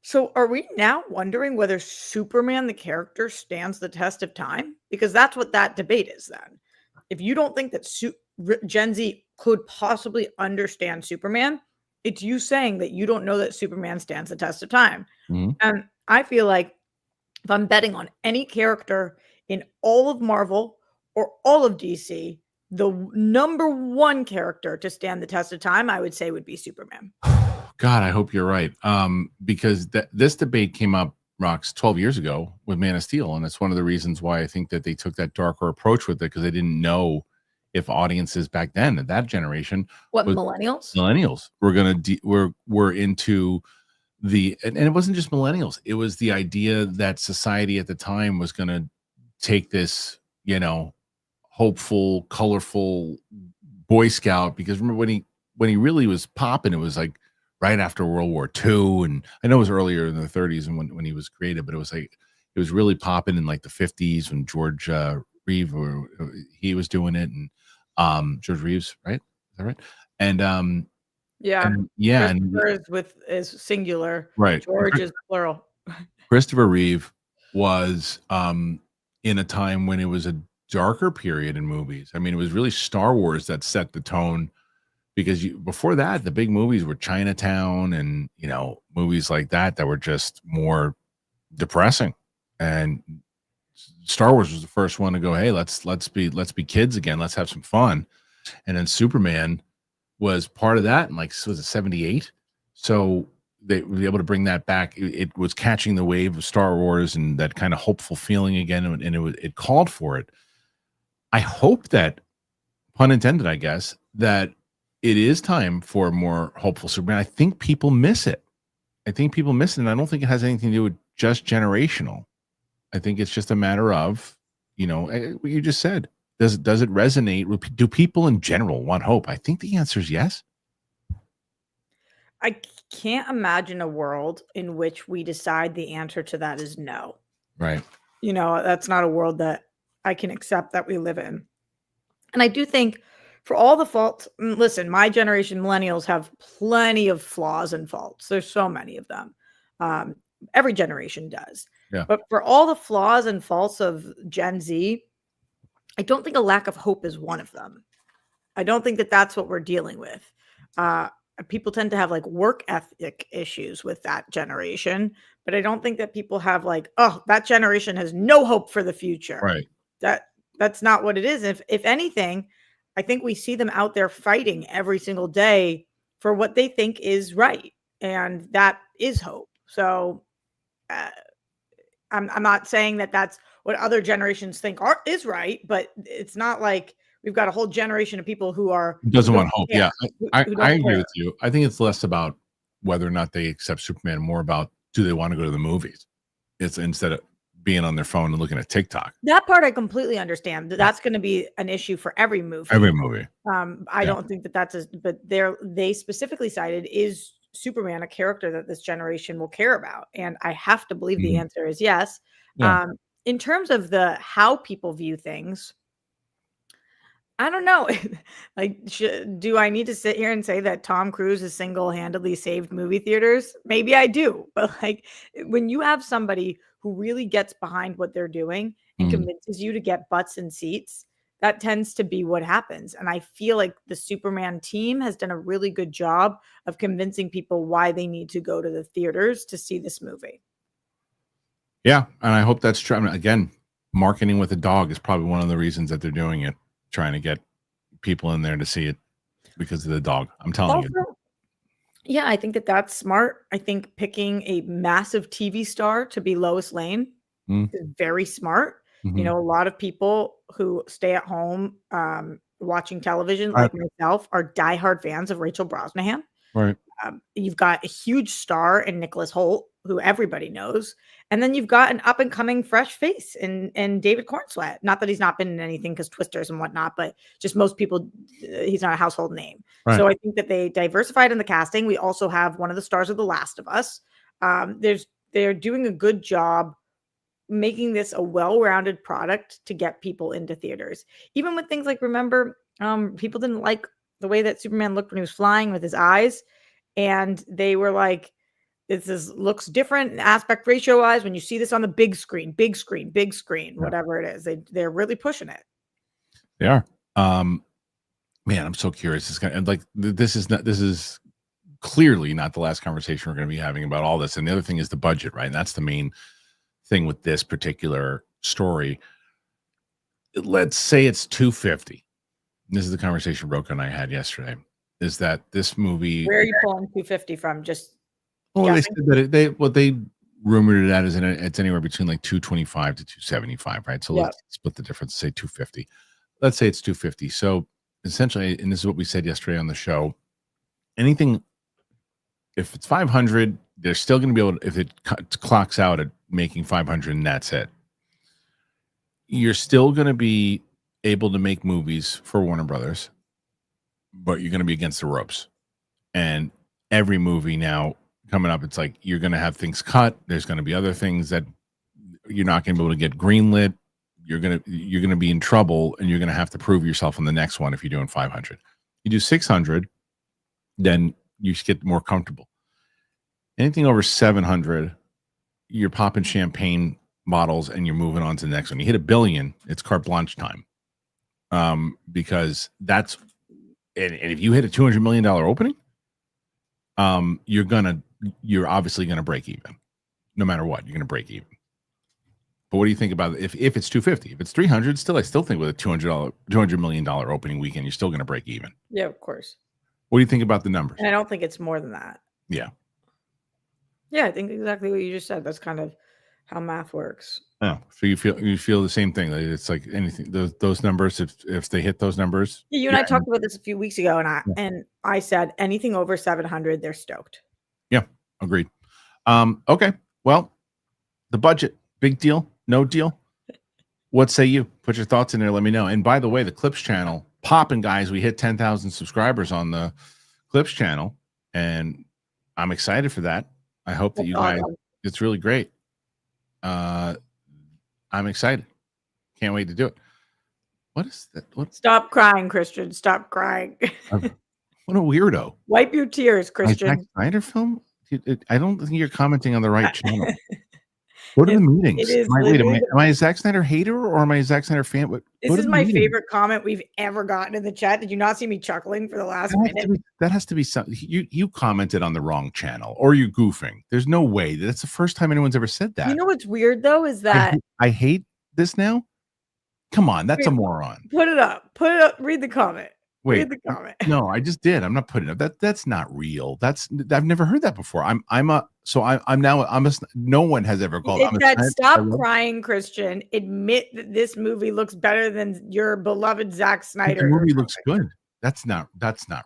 so are we now wondering whether Superman, the character, stands the test of time? Because that's what that debate is then. If you don't think that Gen Z could possibly understand Superman, it's you saying that you don't know that Superman stands the test of time. Mm-hmm. And I feel like if I'm betting on any character in all of Marvel or all of DC, the number one character to stand the test of time, I would say, would be Superman. God, I hope you're right. Because this debate came up, Rox, 12 years ago with Man of Steel. And it's one of the reasons why I think that they took that darker approach with it, because they didn't know if audiences back then at that generation, what, millennials were into and it wasn't just millennials. It was the idea that society at the time was going to take this, hopeful, colorful Boy Scout, because remember when he really was popping, it was like right after World War II, and I know it was earlier in the 30s and when he was created, but it was really popping in like the 50s when George Reeve he was doing it, and George Reeves, right? Is that right? And yeah, Christopher is singular, right? George is plural. Christopher Reeve was in a time when it was a darker period in movies. I mean, it was really Star Wars that set the tone, because before that, the big movies were Chinatown and movies like that were just more depressing. And Star Wars was the first one to go, hey, let's be kids again, let's have some fun. And then Superman was part of that, and was it 78? So they were able to bring that back. It was catching the wave of Star Wars and that kind of hopeful feeling again, and it called for it. I hope that, pun intended, I guess, that it is time for a more hopeful Superman. I think people miss it. And I don't think it has anything to do with just generational. I think it's just a matter of, what you just said. Does it resonate? Do people in general want hope? I think the answer is yes. I can't imagine a world in which we decide the answer to that is no. Right. That's not a world that I can accept that we live in. And I do think, for all the faults, listen, my generation, millennials, have plenty of flaws and faults. There's so many of them. Every generation does. Yeah. But for all the flaws and faults of Gen Z, I don't think a lack of hope is one of them. I don't think that that's what we're dealing with. People tend to have work ethic issues with that generation, but I don't think that people have that generation has no hope for the future. Right. That's not what it is. If anything, I think we see them out there fighting every single day for what they think is right, and that is hope. So I'm not saying that that's what other generations think is right, but it's not like we've got a whole generation of people who doesn't want hope. Yeah, I agree with you. I think it's less about whether or not they accept Superman, more about do they want to go to the movies. It's instead of being on their phone and looking at TikTok. That part I completely understand. That's going to be an issue for every movie. I don't think that's but they specifically cited, is Superman a character that this generation will care about? And I have to believe the answer is yes. Yeah. In terms of how people view things, I don't know. Do I need to sit here and say that Tom Cruise has single-handedly saved movie theaters? Maybe I do. But when you have somebody who really gets behind what they're doing and convinces you to get butts in seats, that tends to be what happens. And I feel like the Superman team has done a really good job of convincing people why they need to go to the theaters to see this movie. Yeah, and I hope that's true. I mean, again, marketing with a dog is probably one of the reasons that they're doing it, trying to get people in there to see it because of the dog. I'm telling you. Yeah, I think that's smart. I think picking a massive TV star to be Lois Lane is very smart. A lot of people who stay at home watching television, like myself, are diehard fans of Rachel Brosnahan. Right. You've got a huge star in Nicholas Hoult, who everybody knows. And then you've got an up and coming fresh face in David Cornsweet. Not that he's not been in anything because Twisters and whatnot, but just most people, he's not a household name. Right. So I think that they diversified in the casting. We also have one of the stars of The Last of Us. They're doing a good job making this a well-rounded product to get people into theaters. Even with things like, remember, people didn't like the way that Superman looked when he was flying with his eyes. And they were like, this looks different aspect ratio wise when you see this on the big screen, whatever it is. They're really pushing it. They are. Man, I'm so curious. This is clearly not the last conversation we're going to be having about all this. And the other thing is the budget, right? And that's the main thing with this particular story. Let's say it's $250. This is the conversation Rocha and I had yesterday. Is that this movie? Where are you pulling $250 from? Just they said that they rumored it at it's anywhere between $225 to $275, right? So let's split the difference. Say $250. let's say it's 250. So essentially, and this is what we said yesterday on the show, anything, if it's 500, they're still going to be able to, if it clocks out at making 500 and that's it, you're still going to be able to make movies for Warner Brothers, but you're going to be against the ropes. And every movie now coming up, it's like you're going to have things cut. There's going to be other things that you're not going to be able to get greenlit. You're going to be in trouble, and you're going to have to prove yourself on the next one if you're doing 500. You do 600, then you get more comfortable. Anything over 700, you're popping champagne bottles and you're moving on to the next one. You hit $1 billion, it's carte blanche time. Because that's, and if you hit a $200 million opening, you're obviously going to break even. No matter what, you're going to break even. But what do you think about if it's 250? If it's 300, I still think with a $200 million opening weekend, you're still going to break even. Yeah, of course. What do you think about the numbers? And I don't think it's more than that. Yeah. Yeah, I think exactly what you just said. That's kind of how math works. Oh, so you feel the same thing? It's like anything, those numbers. If they hit those numbers, yeah, you and I talked about this a few weeks ago, and I said anything over 700, they're stoked. Yeah, agreed. Okay, well, the budget, big deal, no deal. What say you? Put your thoughts in there. Let me know. And by the way, the Clips channel popping, guys. We hit 10,000 subscribers on the Clips channel, and I'm excited for that. I hope that you guys. It's really great. I'm excited. Can't wait to do it. What is that? What? Stop crying, Kristian. Stop crying. What a weirdo. Wipe your tears, Kristian. Zack Snyder film? I don't think you're commenting on the right channel. Go to the meetings. Am I a Zack Snyder hater or am I a Zack Snyder fan? This is my favorite comment we've ever gotten in the chat. Did you not see me chuckling for the last minute? That has to be something. You commented on the wrong channel or you're goofing. There's no way. That's the first time anyone's ever said that. You know what's weird though is that I hate this now. Come on, that's a moron. Put it up. Read the comment. Wait, read the comment. No, I just did. I'm not putting it up. That's not real. I've never heard that before. No one has ever called. Stop crying, Kristian. Admit that this movie looks better than your beloved Zack Snyder. The movie looks good. That's not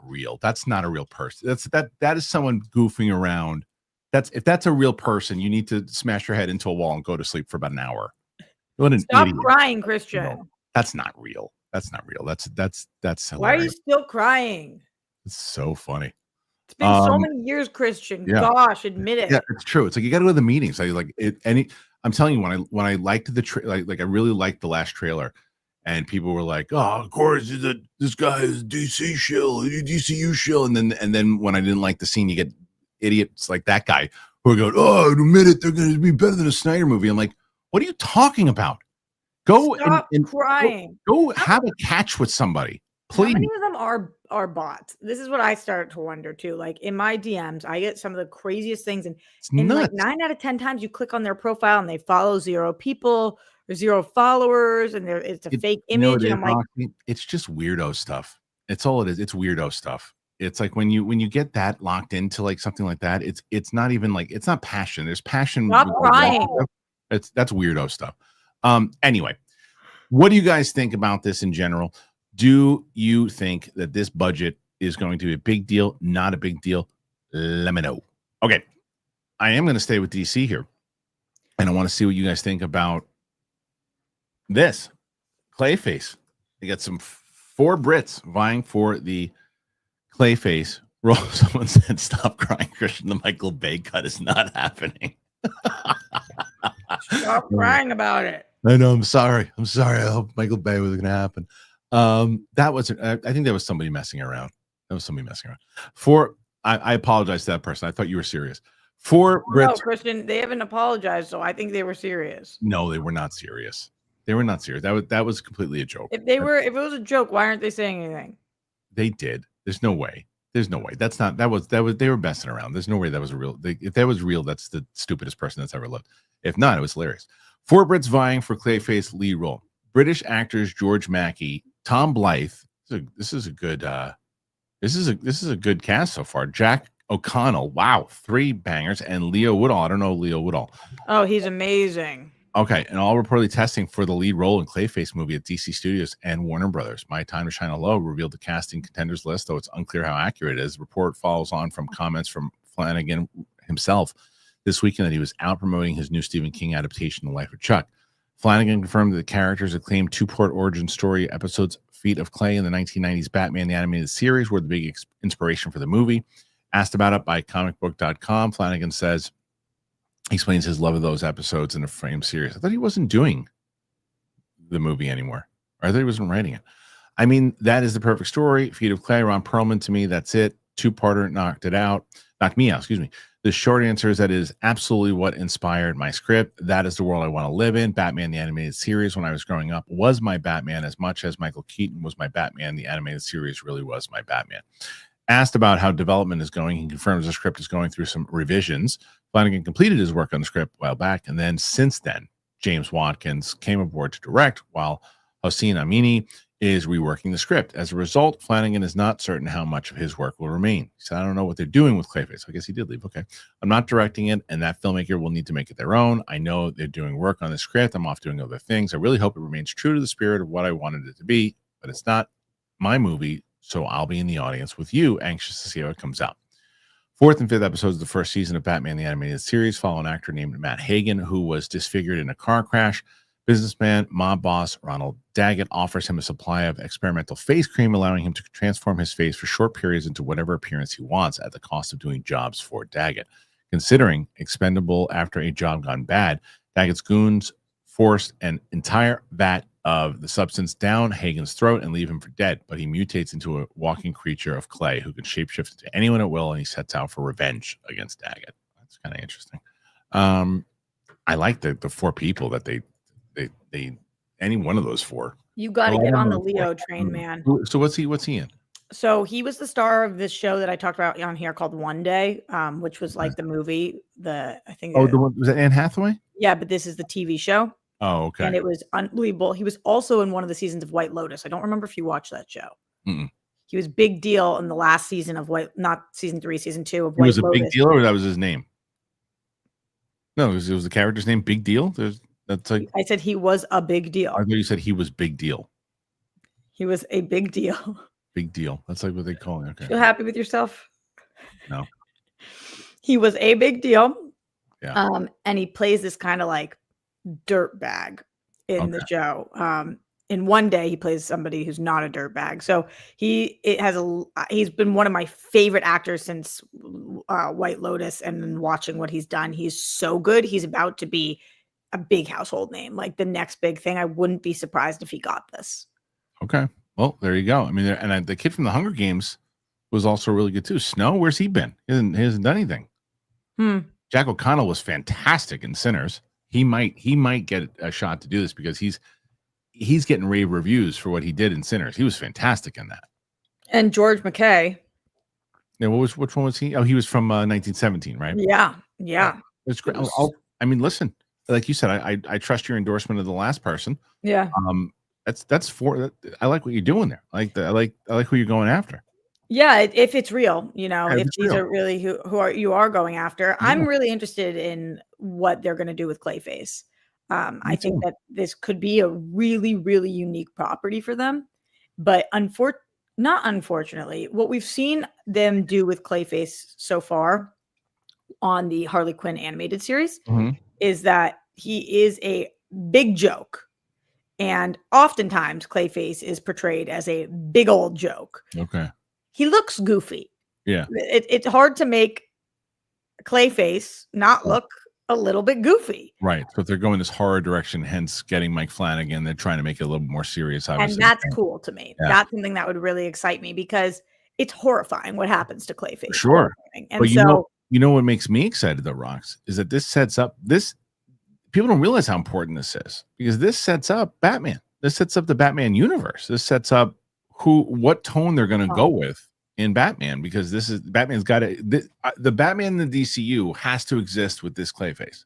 real. That's not a real person. That is someone goofing around. If that's a real person, you need to smash your head into a wall and go to sleep for about an hour. What an Stop idiot. crying, Kristian. No, that's not real. That's not real. That's hilarious. Why are you still crying? It's so funny. It's been so many years, Kristian. Yeah. Gosh, admit it. Yeah, it's true. It's like you got to go to the meetings. I'm telling you, when I liked the I really liked the last trailer, and people were like, "Oh, of course, this guy is DC shill, DCU shill," and then when I didn't like the scene, you get idiots like that guy who are going, "Oh, in a minute they're going to be better than a Snyder movie." I'm like, "What are you talking about? Go and crying. Go have a catch with somebody, please." How many of them are bots? This is what I started to wonder too. Like in my DMs, I get some of the craziest things, and like 9 out of 10 times you click on their profile and they follow 0 people or 0 followers, and it's a fake image. And I'm like, it's just weirdo stuff. It's all it is. It's weirdo stuff. It's like when you get that locked into like something like that, it's not even like, it's not passion. There's passion. Stop crying. That's weirdo stuff. Anyway, what do you guys think about this in general? Do you think that this budget is going to be a big deal? Not a big deal? Let me know. Okay. I am going to stay with DC here. And I want to see what you guys think about this. Clayface. They got some 4 Brits vying for the Clayface role. Someone said, "Stop crying, Kristian. The Michael Bay cut is not happening." Stop crying about it. I know. I'm sorry. I hope Michael Bay was going to happen. That was. I think that was somebody messing around. I apologize to that person. I thought you were serious. 4 Brits. No, Kristian, they haven't apologized, so I think they were serious. No, they were not serious. That was completely a joke. If it was a joke, why aren't they saying anything? They did. There's no way. They were messing around. There's no way that was a real. If that was real, that's the stupidest person that's ever lived. If not, it was hilarious. 4 Brits vying for Clayface lead role. British actors George Mackey, Tom Blythe. This is a good cast so far. Jack O'Connell. Wow, 3 bangers. And Leo Woodall. I don't know Leo Woodall. Oh, he's amazing. Okay, and all reportedly testing for the lead role in Clayface movie at DC Studios and Warner Brothers. My Time to Shine Low revealed the casting contenders list, though it's unclear how accurate it is. The report follows on from comments from Flanagan himself this weekend that he was out promoting his new Stephen King adaptation, The Life of Chuck. Flanagan confirmed that the character's acclaimed two-part origin story episodes Feet of Clay in the 1990s Batman the Animated Series were the big inspiration for the movie. Asked about it by comicbook.com, Flanagan says, he explains his love of those episodes in the Frame series. I thought he wasn't doing the movie anymore. Or I thought he wasn't writing it. I mean, that is the perfect story. Feet of Clay, Ron Perlman, to me, that's it. Two-parter knocked me out, excuse me. The short answer is that it is absolutely what inspired my script. That is the world I want to live in. Batman, the Animated Series, when I was growing up, was my Batman as much as Michael Keaton was my Batman. The Animated Series really was my Batman. Asked about how development is going, he confirms the script is going through some revisions. Flanagan completed his work on the script a while back, and then since then, James Watkins came aboard to direct, while Hossein Amini is reworking the script. As a result, Flanagan is not certain how much of his work will remain. He said, I don't know what they're doing with Clayface. I guess he did leave. Okay. I'm not directing it, and that filmmaker will need to make it their own. I know they're doing work on the script. I'm off doing other things. I really hope it remains true to the spirit of what I wanted it to be, but it's not my movie, so I'll be in the audience with you, anxious to see how it comes out. Fourth and fifth episodes of the first season of Batman the Animated Series follow an actor named Matt Hagen, who was disfigured in a car crash. Businessman, mob boss Ronald Daggett offers him a supply of experimental face cream, allowing him to transform his face for short periods into whatever appearance he wants at the cost of doing jobs for Daggett. Considering expendable after a job gone bad, Daggett's goons forced an entire vat of the substance down Hagen's throat and leave him for dead, but he mutates into a walking creature of clay who can shapeshift into anyone at will, and he sets out for revenge against Daggett. That's kind of interesting. I like the four people that they any one of those four. You got to get on the Leo train, man. So what's he in? So he was the star of this show that I talked about on here called One Day, which was like the movie. The one was that Anne Hathaway? Yeah, but this is the TV show. Oh, okay. And it was unbelievable. He was also in one of the seasons of White Lotus. I don't remember if you watched that show. Mm-mm. He was big deal in the last season of not season 3, season 2 of White Lotus. He was a big deal, or that was his name? No, it was the character's name. Big Deal. That's like I said he was a big deal. I thought you said he was big deal. He was a big deal. Big deal. That's like what they call it. Okay. Feel happy with yourself? No. He was a big deal. Yeah. And he plays this kind of like dirt bag in the show. In One Day, he plays somebody who's not a dirt bag. So he's been one of my favorite actors since White Lotus, and then watching what he's done, he's so good. He's about to be a big household name, like the next big thing. I wouldn't be surprised if he got this. Okay. Well, there you go. I mean, and the kid from the Hunger Games was also really good too. Snow, where's he been? He hasn't done anything. Jack O'Connell was fantastic in Sinners. He might get a shot to do this because he's getting rave reviews for what he did in Sinners. He was fantastic in that. And George McKay. Yeah, which one was he? Oh, he was from 1917, right? Yeah. It's great. I mean, listen, like you said, I trust your endorsement of the last person. Yeah. That's I like what you're doing there. I like who you're going after. Yeah, if it's real, if these real. are really who you are going after. Yeah. I'm really interested in what they're going to do with Clayface. I think that this could be a really, really unique property for them. But not unfortunately, what we've seen them do with Clayface so far on the Harley Quinn animated series is that he is a big joke. And oftentimes Clayface is portrayed as a big old joke. Okay. He looks goofy. Yeah. It's hard to make Clayface not look a little bit goofy. Right. So if they're going this horror direction, hence getting Mike Flanagan, they're trying to make it a little bit more serious, obviously. And that's cool to me. Yeah. That's something that would really excite me because it's horrifying what happens to Clayface. Sure. And but you know what makes me excited though, Rox, is that this sets up this. People don't realize how important this is because this sets up Batman. This sets up the Batman universe. This sets up what tone they're going to go with in Batman, because Batman's got the Batman in the DCU has to exist with this Clayface.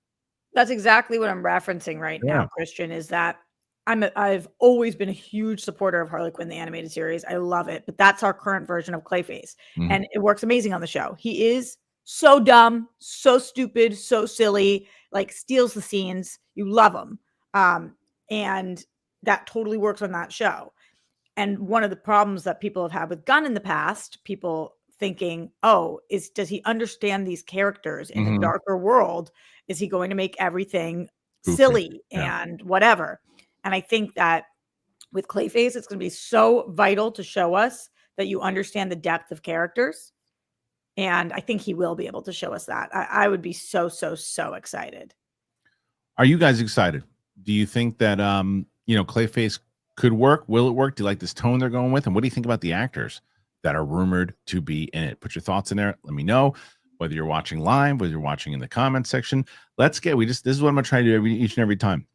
That's exactly what I'm referencing right now, Kristian, is that I've always been a huge supporter of Harley Quinn, the animated series. I love it, but that's our current version of Clayface. And it works amazing on the show. He is so dumb, so stupid, so silly, like steals the scenes. You love him. And that totally works on that show. And one of the problems that people have had with Gunn in the past, people thinking, oh, does he understand these characters in a darker world? Is he going to make everything silly and whatever? And I think that with Clayface, it's going to be so vital to show us that you understand the depth of characters. And I think he will be able to show us that. I would be so excited. Are you guys excited? Do you think that, Clayface could work? Will it work? Do you like this tone they're going with? And what do you think about the actors that are rumored to be in it? Put your thoughts in there. Let me know whether you're watching live, whether you're watching in the comment section. This is what I'm going to try to do each and every time.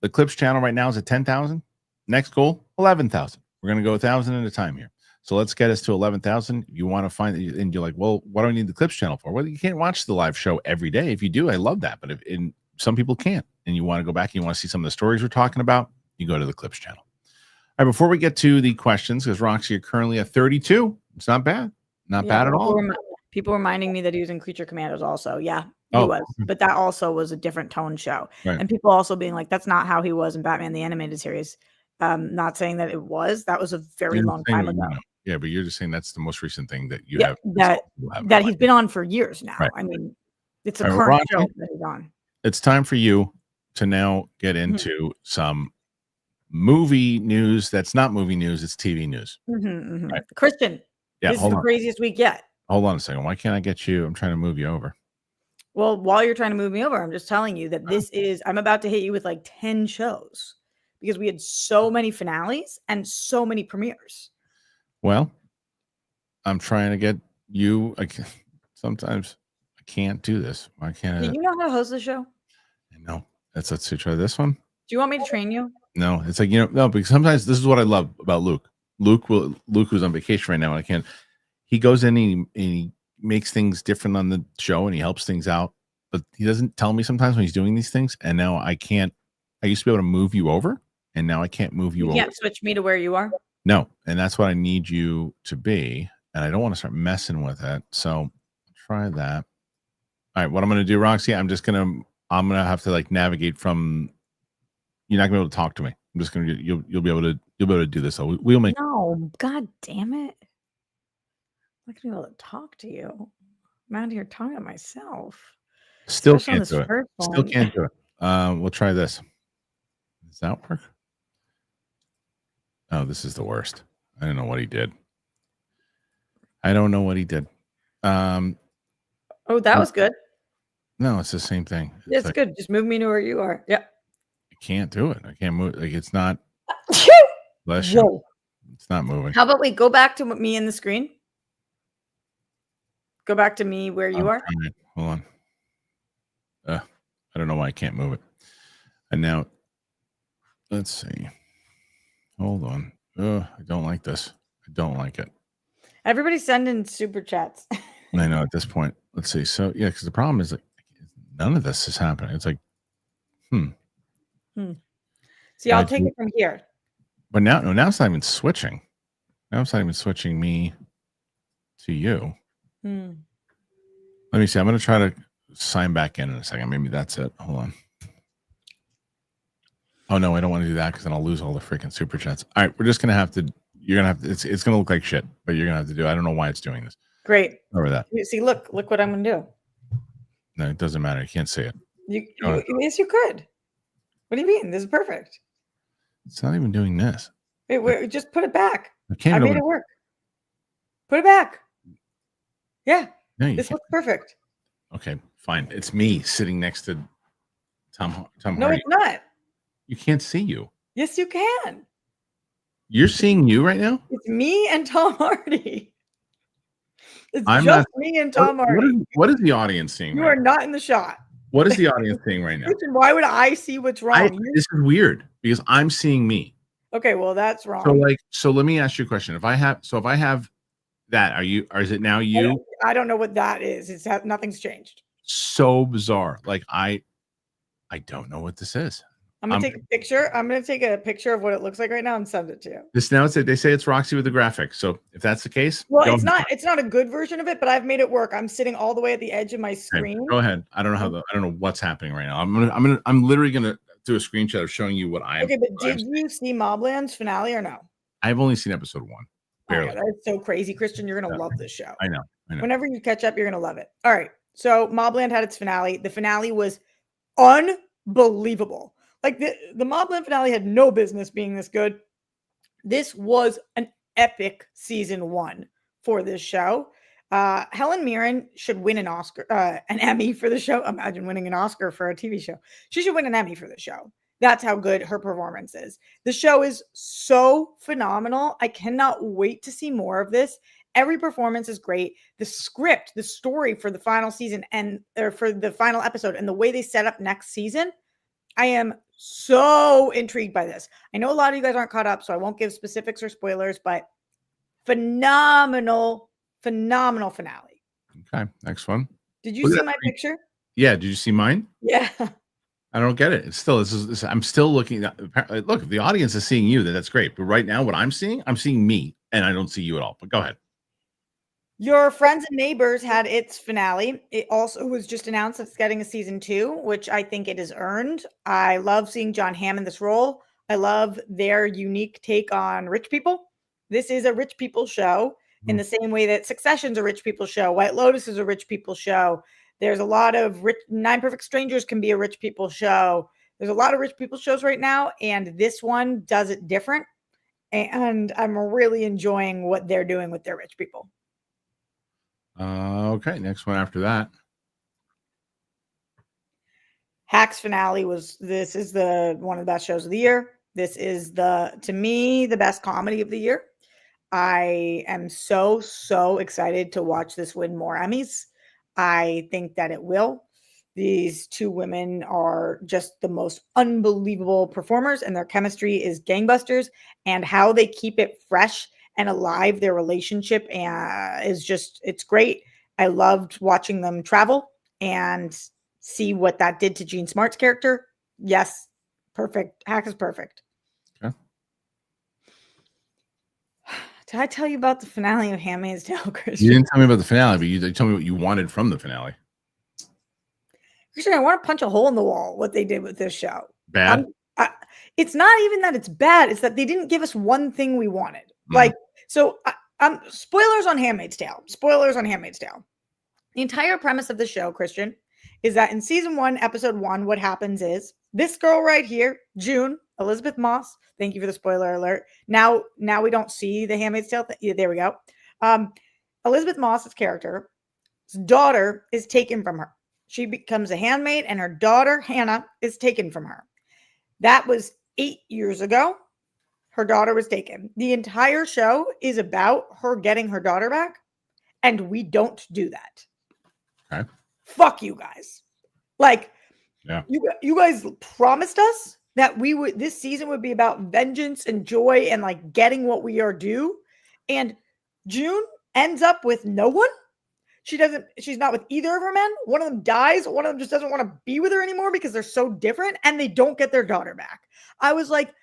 The Clips channel right now is at 10,000. Next goal, 11,000. We're going to go 1,000 at a time here. So let's get us to 11,000. You want to find it, and you're like, well, what do I need the Clips channel for? Well, you can't watch the live show every day. If you do, I love that. But some people can't, and you want to go back and you want to see some of the stories we're talking about, you go to the Clips channel. All right, before we get to the questions, because Roxy, you're currently at 32. It's not bad. Not bad at all. People reminding me that he was in Creature Commandos also. Yeah, he was. But that also was a different tone show. Right. And people also being like, that's not how he was in Batman the Animated Series. Not saying that it was. That was a very long time ago. Yeah, but you're just saying that's the most recent thing that you have. That he's been on for years now. Right. I mean, it's a current show that he's on. It's time for you to now get into some movie news. That's not movie news. It's TV news. Right. Kristian, this is the craziest week yet. Hold on a second. Why can't I get you? I'm trying to move you over. Well, while you're trying to move me over, I'm just telling you that I'm about to hit you with like 10 shows because we had so many finales and so many premieres. Well, I'm trying to get you. Sometimes I can't do this. Why can't I? Do you know how to host the show? No. Let's try this one. Do you want me to train you? No, it's like, no, because sometimes this is what I love about Luke. Luke who's on vacation right now, and I can't. He goes in and he makes things different on the show and he helps things out, but he doesn't tell me sometimes when he's doing these things. And now I can't. I used to be able to move you over, and now I can't move you over. You can't switch me to where you are? No, and that's what I need you to be, and I don't want to start messing with it. So try that. All right, what I'm going to do, Roxy, I'm going to have to like navigate from. You're not going to be able to talk to me. I'm just going to. You'll be able to do this. So we'll make. No, God damn it! I'm not going to be able to talk to you. I'm out here talking to myself. Still can't do it. Still can't do it. We'll try this. Does that work? Oh, this is the worst. I don't know what he did. Oh, that was good. No, it's the same thing. It's like, good. Just move me to where you are. Yeah. I can't do it. I can't move. Like it's not. Bless you. It's not moving. How about we go back to me in the screen? Go back to me where you are. Right. Hold on. I don't know why I can't move it. And now, let's see. Hold on. I don't like this. I don't like it. Everybody's sending super chats. I know at this point. Let's see. So yeah, because the problem is like none of this is happening. It's like, See, I'll take it from here. But now it's not even switching. Now it's not even switching me to you. Let me see. I'm going to try to sign back in a second. Maybe that's it. Hold on. Oh no, I don't want to do that because then I'll lose all the freaking super chats. All right, we're just going to have to. You're going to have to. It's going to look like shit, but you're going to have to do it. I don't know why it's doing this. Great. Over that. See, look what I'm going to do. No, it doesn't matter. You can't see it. Yes, you could. What do you mean? This is perfect. It's not even doing this. Wait, just put it back. I made it work. Put it back. Yeah. No, this looks perfect. Okay, fine. It's me sitting next to Tom Hardy. No, it's not. You can't see you. Yes, you can. You're seeing you right now? It's me and Tom Hardy. It's me and Tom Hardy. What is the audience seeing? You are not in the shot. What is the audience seeing right now? Why would I see what's wrong? This is weird because I'm seeing me. Okay, well that's wrong. So let me ask you a question. If I have that, is it now you? I don't know what that is. Nothing's changed. So bizarre. Like I don't know what this is. I'm gonna take a picture. I'm gonna take a picture of what it looks like right now and send it to you. They say it's Roxy with the graphics. So if that's the case, well, it's not a good version of it, but I've made it work. I'm sitting all the way at the edge of my screen. Okay, go ahead. I don't know what's happening right now. I'm literally gonna do a screenshot of showing you what I am. Okay, but did you see Mobland's finale or no? I've only seen episode 1. Barely. Oh, that's so crazy, Kristian. You're gonna love this show. I know. Whenever you catch up, you're gonna love it. All right. So Mobland had its finale. The finale was unbelievable. Like the Mobland finale had no business being this good. This was an epic season 1 for this show. Helen Mirren should win an Emmy for the show. Imagine winning an Oscar for a TV show. She should win an Emmy for the show. That's how good her performance is. The show is so phenomenal. I cannot wait to see more of this. Every performance is great. The script, the story for the final season or for the final episode and the way they set up next season, I am so intrigued by this. I know a lot of you guys aren't caught up, so I won't give specifics or spoilers, but phenomenal finale. Okay, next one. Did you see my picture? Yeah, did you see mine? Yeah. I don't get it. It's still I'm still looking at, look, if the audience is seeing you, that's great. But right now what I'm seeing me and I don't see you at all. But go ahead. Your Friends and Neighbors had its finale. It also was just announced it's getting a season 2, which I think it is earned. I love seeing John Hamm in this role. I love their unique take on rich people. This is a rich people show in the same way that Succession's a rich people show. White Lotus is a rich people show. There's a lot of Nine Perfect Strangers can be a rich people show. There's a lot of rich people shows right now, and this one does it different. And I'm really enjoying what they're doing with their rich people. Okay, next one after that. Hacks finale this is one of the best shows of the year. This is to me, the best comedy of the year. I am so excited to watch this win more Emmys. I think that it will. These two women are just the most unbelievable performers, and their chemistry is gangbusters, and how they keep it fresh and alive, their relationship it's great. I loved watching them travel and see what that did to Jean Smart's character. Yes, perfect. Hack is perfect. Okay. Did I tell you about the finale of Handmaid's Tale, Kristian? You didn't tell me about the finale, but you told me what you wanted from the finale. Kristian, I want to punch a hole in the wall what they did with this show. Bad? It's not even that it's bad. It's that they didn't give us one thing we wanted. Spoilers on Handmaid's Tale. The entire premise of the show, Kristian, is that in season 1, episode 1, what happens is this girl right here, June, Elizabeth Moss. Thank you for the spoiler alert. Now we don't see the Handmaid's Tale. There we go. Elizabeth Moss's character's daughter is taken from her. She becomes a handmaid, and her daughter, Hannah, is taken from her. That was 8 years ago. Her daughter was taken. The entire show is about her getting her daughter back, and we don't do that. Okay. Fuck you guys. Yeah. You guys promised us that this season would be about vengeance and joy and getting what we are due. And June ends up with no one. She's not with either of her men. One of them dies. One of them just doesn't want to be with her anymore because they're so different, and they don't get their daughter back. I was like,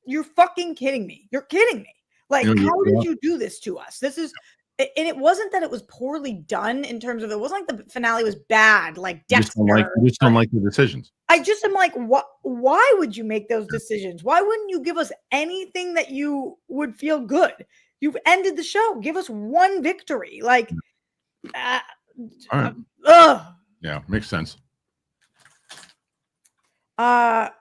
you're fucking kidding me. You're kidding me. How did you do this to us? And it wasn't that it was poorly done in terms of, it wasn't like the finale was bad, like Dexter. You just don't like the decisions. I just am like, why would you make those decisions? Why wouldn't you give us anything that you would feel good? You've ended the show. Give us one victory. All right. Yeah, makes sense. Wow.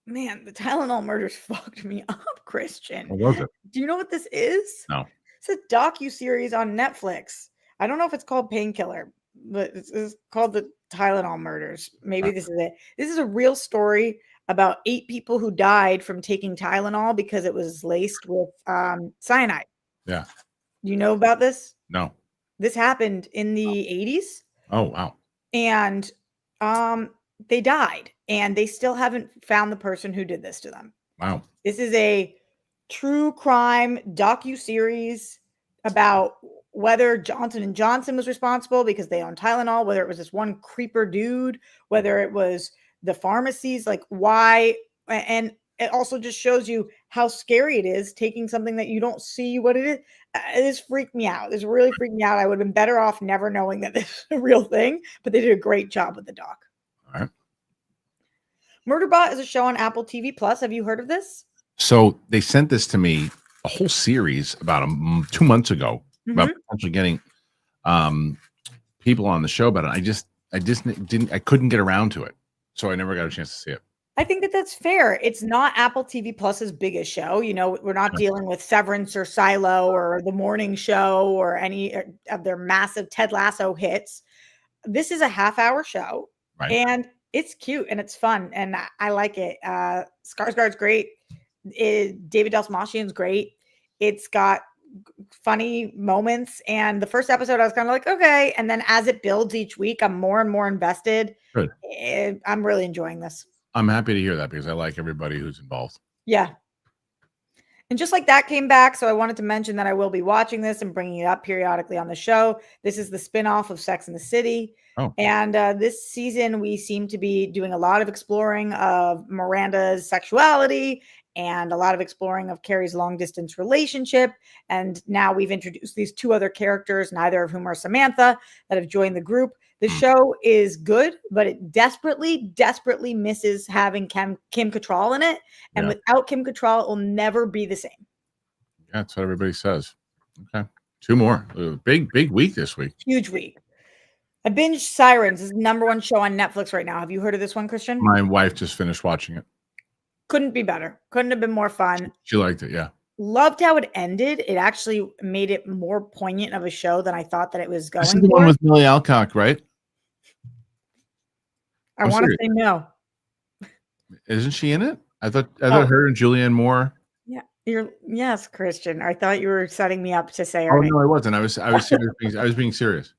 Man, the Tylenol murders fucked me up, Kristian. What was it? Do you know what this is? No. It's a docu-series on Netflix. I don't know if it's called Painkiller, but it's called the Tylenol murders. Maybe this is it. This is a real story about 8 people who died from taking Tylenol because it was laced with cyanide. Yeah. Do you know about this? No. This happened in the 80s. Oh, wow. And they died, and they still haven't found the person who did this to them. Wow. This is a true crime docu-series about whether Johnson & Johnson was responsible because they own Tylenol, whether it was this one creeper dude, whether it was the pharmacies, like why, and it also just shows you how scary it is taking something that you don't see what it is. This freaked me out. This really freaked me out. I would have been better off never knowing that this is a real thing, but they did a great job with the doc. All right. Murderbot is a show on Apple TV Plus. Have you heard of this? So they sent this to me, a whole series about 2 months ago about potentially getting people on the show about it. I couldn't get around to it, so I never got a chance to see it. I think that that's fair. It's not Apple TV Plus's biggest show. You know, we're not dealing with Severance or Silo or The Morning Show or any of their massive Ted Lasso hits. This is a half-hour show, and it's cute and it's fun, and I like it. Skarsgård's great. David Dastmalchian's great. It's got funny moments, and the first episode I was kind of like, okay, and then as it builds each week, I'm more and more invested. Good. I'm really enjoying this. I'm happy to hear that because I like everybody who's involved. Yeah. And just like that came back, so I wanted to mention that I will be watching this and bringing it up periodically on the show. This is the spinoff of Sex and the City. Oh. And this season, we seem to be doing a lot of exploring of Miranda's sexuality and a lot of exploring of Carrie's long-distance relationship. And now we've introduced these two other characters, neither of whom are Samantha, that have joined the group. The show is good, but it desperately, desperately misses having Kim Cattrall in it. And without Kim Cattrall, it will never be the same. Yeah, that's what everybody says. Okay. 2 more. Big week this week. Huge week. I binged Sirens. This is the #1 show on Netflix right now. Have you heard of this one, Kristian? My wife just finished watching it. Couldn't be better. Couldn't have been more fun. She liked it, yeah. Loved how it ended. It actually made it more poignant of a show than I thought that it was going This is the one with Millie Alcock, right? I want to say no. Isn't she in it? I thought her and Julianne Moore. Yeah, yes, Kristian. I thought you were setting me up to say. Oh no, I wasn't. I was serious. I was being serious.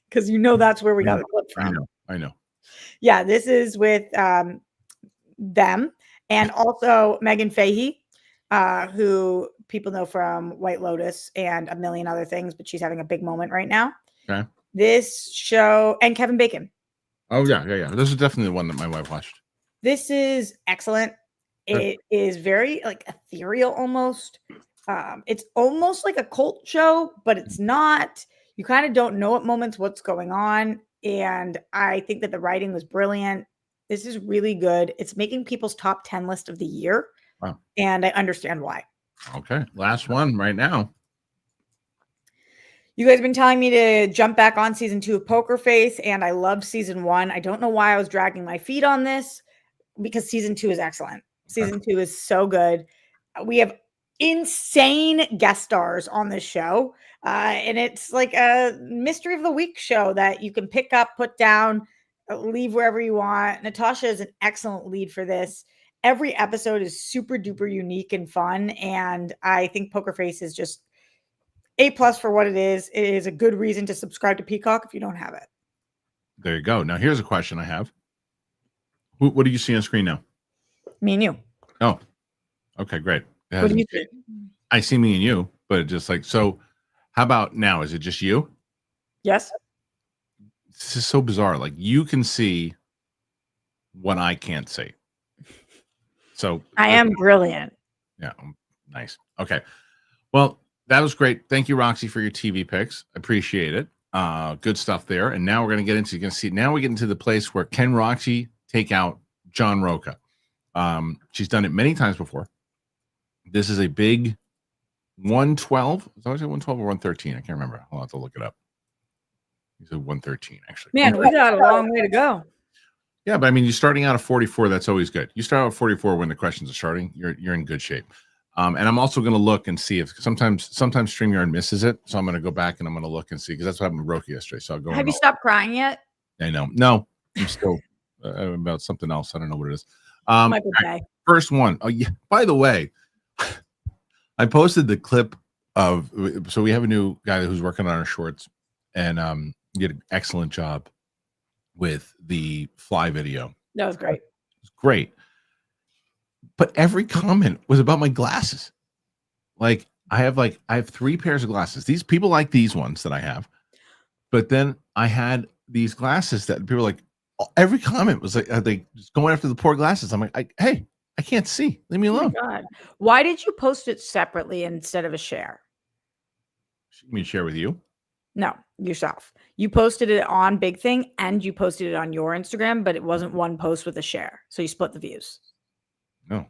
Because that's where we got the clip from. I know. Yeah, this is with them and also Megan Fahey, who people know from White Lotus and a million other things, but she's having a big moment right now. Okay. This show and Kevin Bacon. Oh yeah. This is definitely the one that my wife watched. This is excellent. It is very like ethereal almost. It's almost like a cult show, but it's not. You kind of don't know at moments what's going on. And I think that the writing was brilliant. This is really good. It's making people's top 10 list of the year. Wow. And I understand why. Okay. Last one right now. You guys have been telling me to jump back on season 2 of Poker Face, and I loved season 1. I don't know why I was dragging my feet on this because season 2 is excellent. Season 2 is so good. We have insane guest stars on this show. And it's like a mystery of the week show that you can pick up, put down, leave wherever you want. Natasha is an excellent lead for this. Every episode is super duper unique and fun. And I think Poker Face is just A+ for what it is. It is a good reason to subscribe to Peacock if you don't have it. There you go. Now here's a question I have. What do you see on screen now? Me and you. Oh, okay, great. What do you see? I see me and you, but it just like, so how about now? Is it just you? Yes. This is so bizarre. Like you can see what I can't see. So I am brilliant. Yeah. Nice. Okay. Well, that was great. Thank you, Roxy, for your TV picks. I appreciate it. Good stuff there. And now we're going to get into, you're going to see, now we get into the place where can Roxy take out John Rocha? She's done it many times before. This is a big 112. Is that 112 or 113? I can't remember. I'll have to look it up. He said 113, actually. Man, we got a long way to go. Yeah, but I mean, you're starting out at 44. That's always good. You start out at 44 when the questions are starting. You're in good shape. And I'm also going to look and see if sometimes StreamYard misses it. So I'm going to go back and I'm going to look and see because that's what happened with Rocha yesterday. So I'll go. Have you stopped crying yet? I know. No, I'm still about something else. I don't know what it is. First one. Oh yeah. By the way, I posted the clip of. So we have a new guy who's working on our shorts, and did an excellent job with the fly video. That was great. It was great. But every comment was about my glasses. Like I have 3 pairs of glasses. These people like these ones that I have. But then I had these glasses that people were like, Every comment was like, are they just going after the poor glasses? I'm like, hey, I can't see. Leave me alone. Oh my God. Why did you post it separately instead of a share? You mean share with you? No, yourself. You posted it on Big Thing and you posted it on your Instagram, but it wasn't one post with a share. So you split the views. No,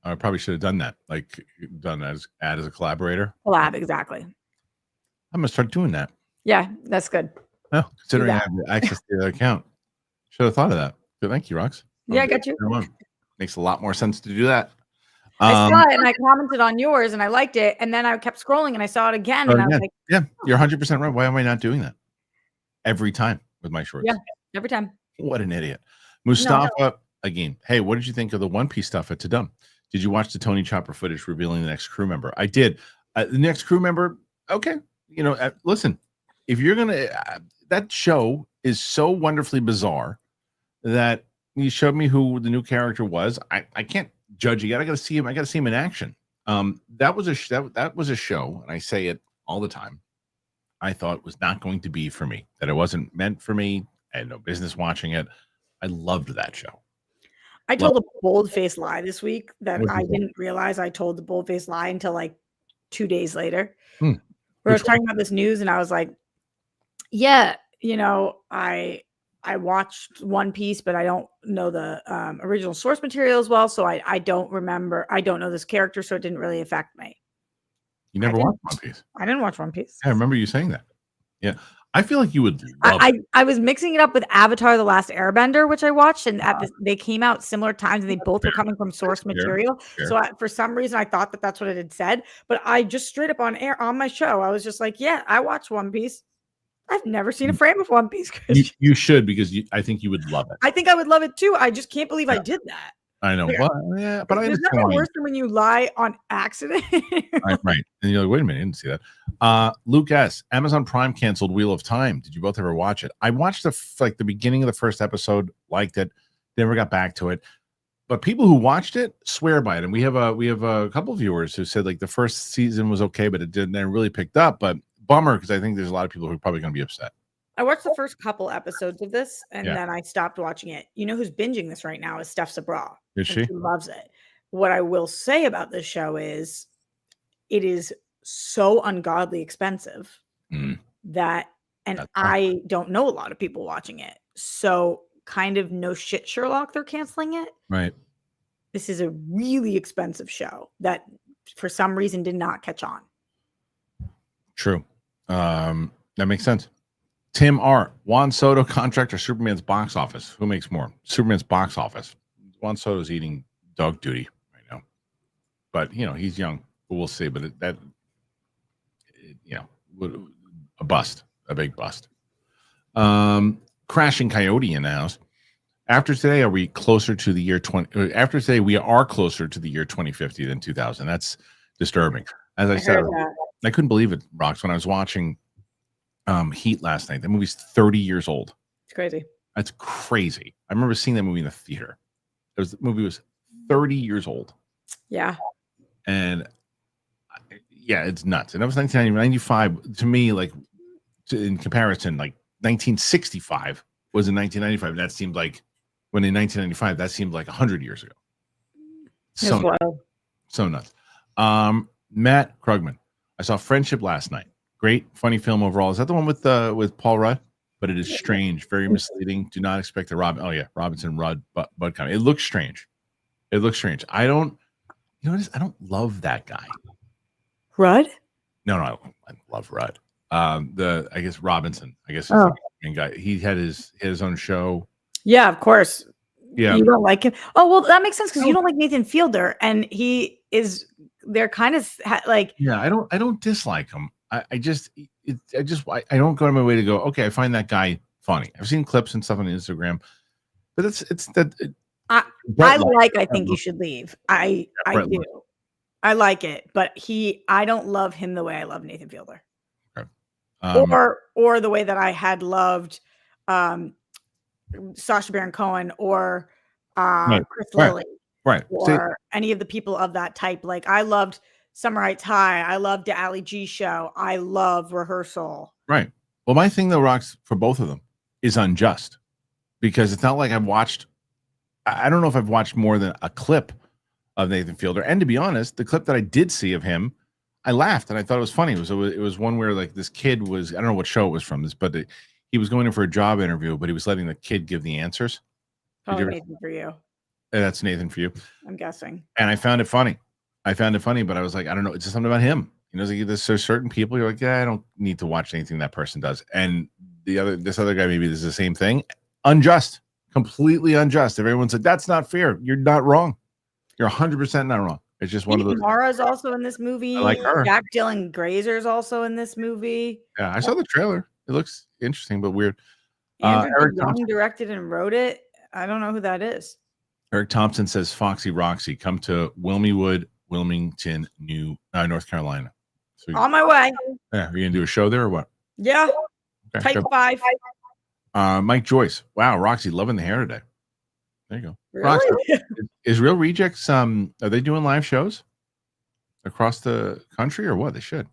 I probably should have done that. Like done as a collaborator. Collab, exactly. I'm gonna start doing that. Yeah, that's good. Well, considering I have access to the account, should have thought of that. Good, thank you, Rox. Yeah, I got you. Makes a lot more sense to do that. I saw it and I commented on yours and I liked it, and then I kept scrolling and I saw it again and I was like, yeah, you're 100% right. Why am I not doing that every time with my shorts? Yeah, every time. What an idiot. Mustafa again. Hey, what did you think of the One Piece stuff at Tadum? Did you watch the Tony Chopper footage revealing the next crew member? I did. The next crew member. Okay, listen. If you're gonna, that show is so wonderfully bizarre that you showed me who the new character was. I can't judge it yet. I got to see him. I got to see him in action. That was a show, and I say it all the time. I thought it was not going to be for me. That it wasn't meant for me. I had no business watching it. I loved that show. I told a bold-faced lie this week that I didn't realize I told the bold-faced lie until like 2 days later. Where I was talking about this news, and I was like, "Yeah, I watched One Piece, but I don't know the original source material as well, so I don't remember. I don't know this character, so it didn't really affect me." You never watched One Piece? I didn't watch One Piece. I remember you saying that. Yeah. I feel like you would love I was mixing it up with Avatar: The Last Airbender, which I watched, and they came out similar times, and they both were coming from source material. So for some reason, I thought that that's what it had said, but I just straight up on air on my show, I was just like, "Yeah, I watched One Piece. I've never seen a frame of One Piece." You should, because I think you would love it. I think I would love it too. I just can't believe I did that. I know. Well, yeah, but there's nothing worse than when you lie on accident. right. And you're like, wait a minute, I didn't see that. Luke S. Amazon Prime canceled Wheel of Time. Did you both ever watch it? I watched the beginning of the first episode, liked it, never got back to it. But people who watched it swear by it. And we have a couple of viewers who said like the first season was okay, but it didn't then really picked up. But bummer, because I think there's a lot of people who are probably going to be upset. I watched the first couple episodes of this, and then I stopped watching it. You know who's binging this right now is Steph Sabraw. Is she? She loves it. What I will say about this show is it is so ungodly expensive that, and I don't know a lot of people watching it. So kind of no shit, Sherlock, they're canceling it. Right. This is a really expensive show that for some reason did not catch on. True. That makes sense. Tim R. Juan Soto contract or Superman's box office? Who makes more? Superman's box office. Juan Soto's eating dog duty right now. But, he's young. But we'll see. But a bust. A big bust. Crashing Coyote announced. After today, we are closer to the year 2050 than 2000. That's disturbing. As I said, I couldn't believe it, Rox, when I was watching Heat last night. That movie's 30 years old. It's crazy. That's crazy. I remember seeing that movie in the theater. The movie was 30 years old. Yeah. And it's nuts. And that was 1995 to me, like in comparison, like 1965 was in 1995. That seemed like when in 1995, that seemed like 100 years ago. So nuts. Matt Krugman. I saw Friendship last night. Great, funny film overall. Is that the one with Paul Rudd? But it is strange, very misleading. Do not expect the Robinson Rudd Bud coming. It looks strange. I don't love that guy. Rudd? No, I love Rudd. I guess Robinson. I guess is the main guy. He had his own show. Yeah, of course. Yeah, you don't like him. Oh well, that makes sense because you don't like Nathan Fielder, and he is. They're kind of like. Yeah, I don't dislike him. I don't go to my way to go, okay, I find that guy funny. I've seen clips and stuff on Instagram, but it's that. I think you should leave. I do. I like it, but I don't love him the way I love Nathan Fielder. Okay. Or the way that I had loved Sacha Baron Cohen or Chris Lilly. Right. Or any of the people of that type. Like I loved Summer Heights High. I loved the Ali G show. I love Rehearsal. Right. Well, my thing though, Rox, for both of them is unjust because it's not like I've watched. I don't know if I've watched more than a clip of Nathan Fielder. And to be honest, the clip that I did see of him, I laughed and I thought it was funny. It was one where like this kid was, I don't know what show it was from this, but he was going in for a job interview, but he was letting the kid give the answers. Probably Nathan for you. That's Nathan for you. I'm guessing. And I found it funny. But I was like, I don't know. It's just something about him. You know, like, there's certain people you're like, yeah, I don't need to watch anything that person does. And this other guy, maybe this is the same thing. Unjust. Completely unjust. Everyone said that's not fair. You're not wrong. You're 100% not wrong. It's just one of those. Mara's also in this movie. I like her. Jack Dylan Grazer's also in this movie. Yeah, I saw the trailer. It looks interesting but weird. Eric Young directed and wrote it. I don't know who that is. Eric Thompson says, Foxy Roxy, come to Wilmington, North Carolina. So on my way. Yeah, are you gonna do a show there or what? Yeah. Okay, Type 5. Mike Joyce. Wow, Roxy, loving the hair today. There you go. Really? Roxy, is Real Rejects are they doing live shows across the country or what? They should.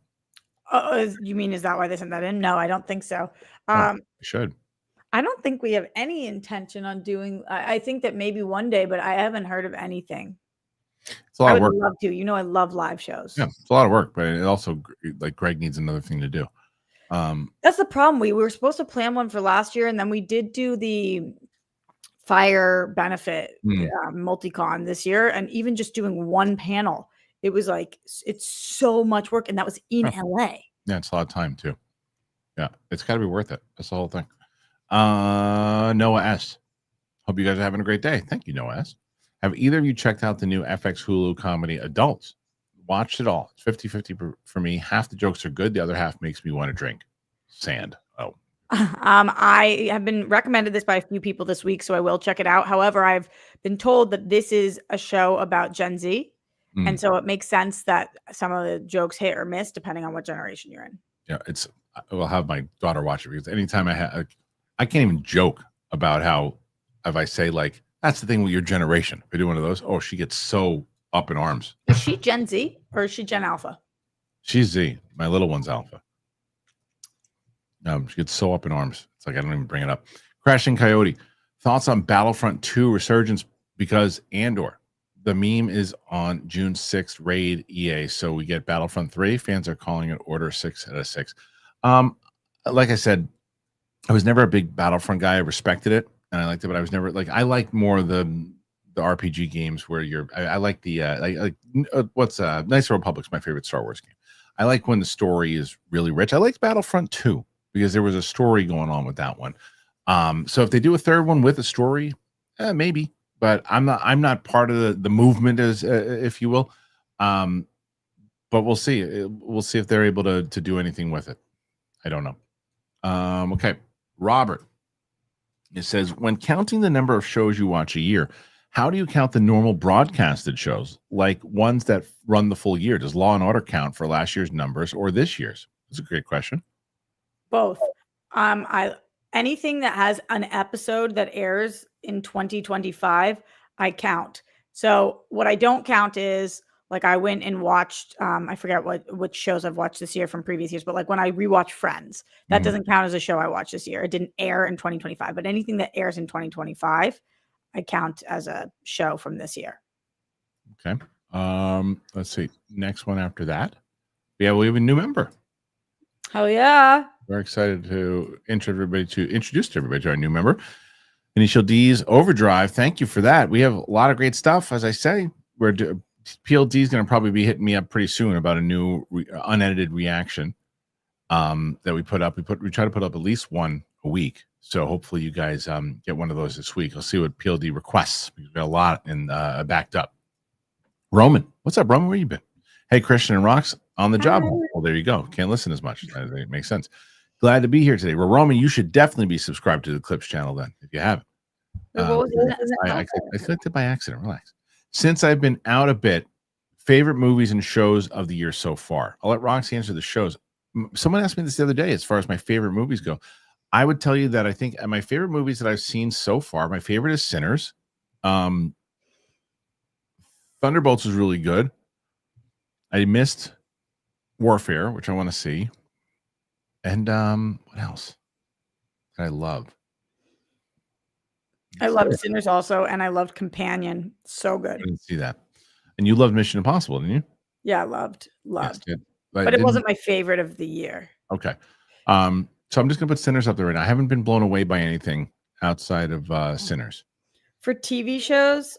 You mean is that why they sent that in? No, I don't think so. They should. I don't think we have any intention on doing. I think that maybe one day, but I haven't heard of anything. It's a lot of work. I would love to. You know, I love live shows. Yeah, it's a lot of work, but it also like Greg needs another thing to do. That's the problem. We were supposed to plan one for last year, and then we did do the fire benefit multi-con this year, and even just doing one panel, it was like it's so much work, and that was in LA. Yeah, it's a lot of time too. Yeah, it's got to be worth it. That's the whole thing. Noah S. Hope you guys are having a great day. Thank you, Noah S. Have either of you checked out the new FX Hulu comedy Adults? Watched it all. It's 50-50 for me. Half the jokes are good. The other half makes me want to drink sand. Oh. I have been recommended this by a few people this week, so I will check it out. However, I've been told that this is a show about Gen Z. And so it makes sense that some of the jokes hit or miss depending on what generation you're in. Yeah, I'll have my daughter watch it because anytime I can't even joke about how if I say like that's the thing with your generation. If I do one of those, she gets so up in arms. Is she Gen Z or is she Gen Alpha? She's Z. My little one's Alpha. She gets so up in arms. It's like I don't even bring it up. Crashing Coyote. Thoughts on Battlefront 2 resurgence because Andor. The meme is on June 6th, raid EA. So we get Battlefront 3. Fans are calling it Order 6 out of 6. Like I said, I was never a big Battlefront guy. I respected it and I liked it, but I was never like I liked more the RPG games where I like the what's Knights of the Republic's my favorite Star Wars game. I like when the story is really rich. I liked Battlefront 2 because there was a story going on with that one. So if they do a third one with a story, maybe. But I'm not part of the movement, as if you will. But we'll see. We'll see if they're able to do anything with it. I don't know. Okay, Robert. It says, when counting the number of shows you watch a year, how do you count the normal broadcasted shows, like ones that run the full year? Does Law and Order count for last year's numbers or this year's? That's a great question. Both. Anything that has an episode that airs in 2025, I count. So what I don't count is like I went and watched, I forget which shows I've watched this year from previous years, but like when I rewatch Friends, that doesn't count as a show I watched this year. It didn't air in 2025, but anything that airs in 2025, I count as a show from this year. Okay. Let's see. Next one after that. Yeah, we have a new member. Oh yeah. We're excited to introduce everybody to our new member, Initial D's Overdrive. Thank you for that. We have a lot of great stuff. As I say, PLD is going to probably be hitting me up pretty soon about a new unedited reaction that we put up. We try to put up at least one a week. So hopefully you guys get one of those this week. I'll see what PLD requests. We've got a lot in backed up. Roman, what's up, Roman? Where you been? Hey, Kristian and Rox on the job. Well, there you go. Can't listen as much. It makes sense. Glad to be here today. Well, Roman, you should definitely be subscribed to the Clips channel then, if you haven't. I clicked it by accident. Relax. Since I've been out a bit, favorite movies and shows of the year so far. I'll let Roxy answer the shows. Someone asked me this the other day as far as my favorite movies go. I would tell you that I think my favorite movies that I've seen so far, my favorite is Sinners. Thunderbolts is really good. I missed Warfare, which I want to see. And what else that I love? I loved Sinners also, and I loved Companion. So I good. didn't see that. And you loved Mission Impossible, didn't you? Yeah, loved. Yes, good. But it wasn't my favorite of the year. Okay. So I'm just gonna put Sinners up there right now. I haven't been blown away by anything outside of Sinners. For TV shows,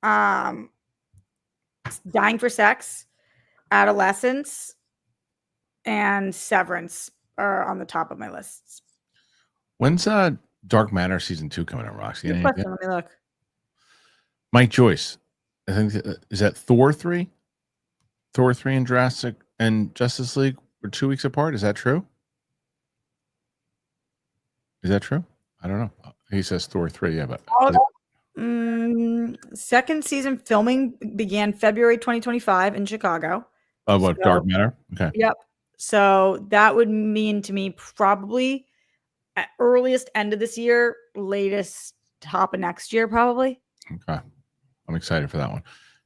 Dying for Sex, Adolescence, and Severance are on the top of my lists. When's Dark Matter season 2 coming out, Roxy? Good question. Let me look. Mike Joyce, I think is that Thor 3? Thor 3 and Jurassic and Justice League were 2 weeks apart. Is that true? Is that true? I don't know. He says Thor 3, yeah, but second season filming began February 2025 in Chicago. Oh, what, Dark Matter? Okay. Yep. So that would mean to me probably at earliest end of this year, latest top of next year, probably. Okay. I'm excited for that one.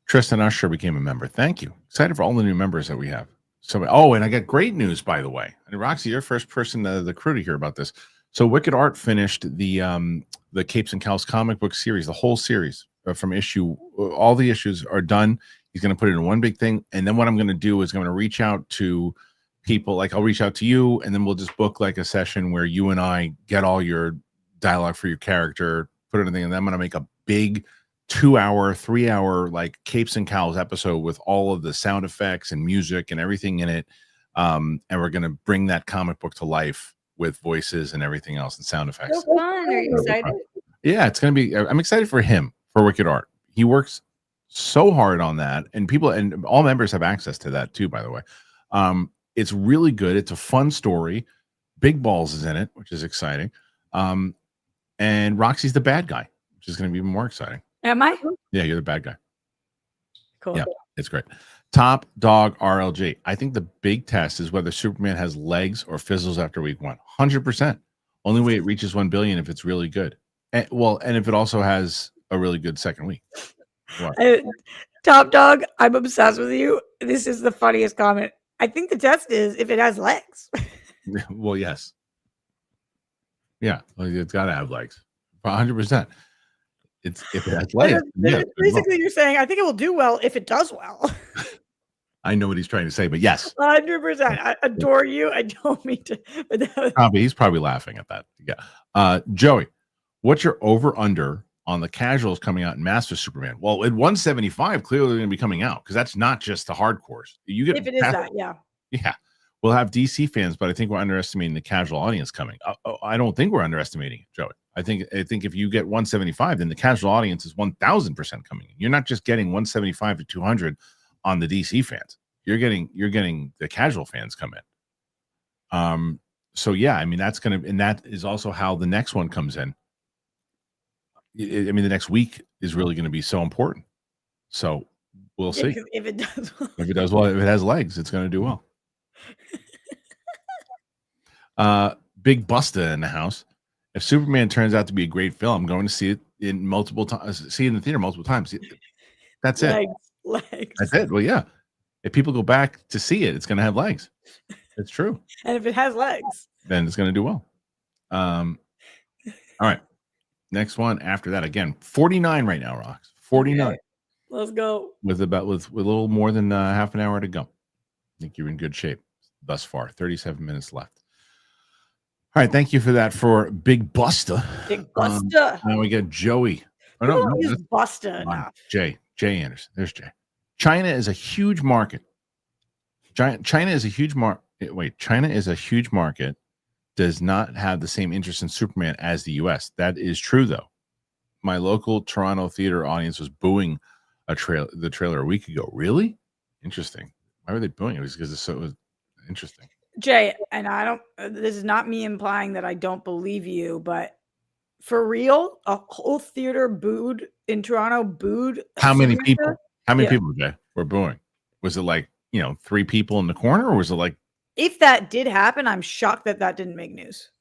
Tristan Usher became a member. Thank you. Excited for all the new members that we have. So, and I got great news, by the way. And Roxy, you're the first person the crew to hear about this. So Wicked Art finished the Capes and Cowls comic book series, the whole series from issue. All the issues are done. He's going to put it in one big thing. And then what I'm going to do is I'm going to reach out to people. Like I'll reach out to you, and then we'll just book like a session where you and I get all your dialogue for your character, put everything, and then I'm going to make a big 2-hour, 3-hour like Capes and Cowls episode with all of the sound effects and music and everything in it. And we're going to bring that comic book to life with voices and everything else and sound effects. So fun. Are you excited? Yeah, it's going to be, I'm excited for him, for Wicked Art. He works so hard on that, and people and all members have access to that too, by the way. It's really good. It's a fun story. Big Balls is in it, which is exciting. And Roxy's the bad guy, which is going to be even more exciting. Am I? Yeah, you're the bad guy. Cool. Yeah, it's great. Top Dog RLG. I think the big test is whether Superman has legs or fizzles after week 1. 100%. Only way it reaches 1 billion if it's really good. And if it also has a really good second week. Top Dog, I'm obsessed with you. This is the funniest comment. I think the test is if it has legs. Well, yes. Yeah, it's got to have legs. 100%. It's if it has legs. Basically, you're saying I think it will do well if it does well. I know what he's trying to say, but yes, 100%. I adore you. I don't mean to. He's probably laughing at that. Yeah. Joey, what's your over under on the casuals coming out in Master Superman? Well, at 175, clearly they're going to be coming out because that's not just the hardcores. You get if it is that, yeah. Yeah. We'll have DC fans, but I think we're underestimating the casual audience coming. I don't think we're underestimating it, Joey. I think if you get 175, then the casual audience is 1,000% coming in. You're not just getting 175 to 200 on the DC fans. You're getting the casual fans come in. So yeah, I mean and that is also how the next one comes in. I mean, the next week is really going to be so important. So we'll see if it does well. If it does well, if it has legs, it's going to do well. Big Busta in the house. If Superman turns out to be a great film, I'm going to see it in multiple times. See it in the theater multiple times. That's it. Legs. That's it. Well, yeah. If people go back to see it, it's going to have legs. It's true. And if it has legs, then it's going to do well. All right. Next one after that, again, 49 right now, Rox. 49. Okay. Let's go. With a little more than half an hour to go. I think you're in good shape thus far. 37 minutes left. All right, thank you for that for Big Busta. Big Busta. Now we get Joey. Use Busta enough. Jay Anderson. There's Jay. China is a huge market. China is a huge market. Does not have the same interest in Superman as the U.S. That is true, though. My local Toronto theater audience was booing the trailer a week ago. Really? Interesting. Why were they booing it? It was because it was interesting. Jay, and this is not me implying that I don't believe you, but for real, a whole theater booed in Toronto, booed. How many people? How many people, Jay, were booing? Was it like, 3 people in the corner, or was it like? If that did happen, I'm shocked that didn't make news.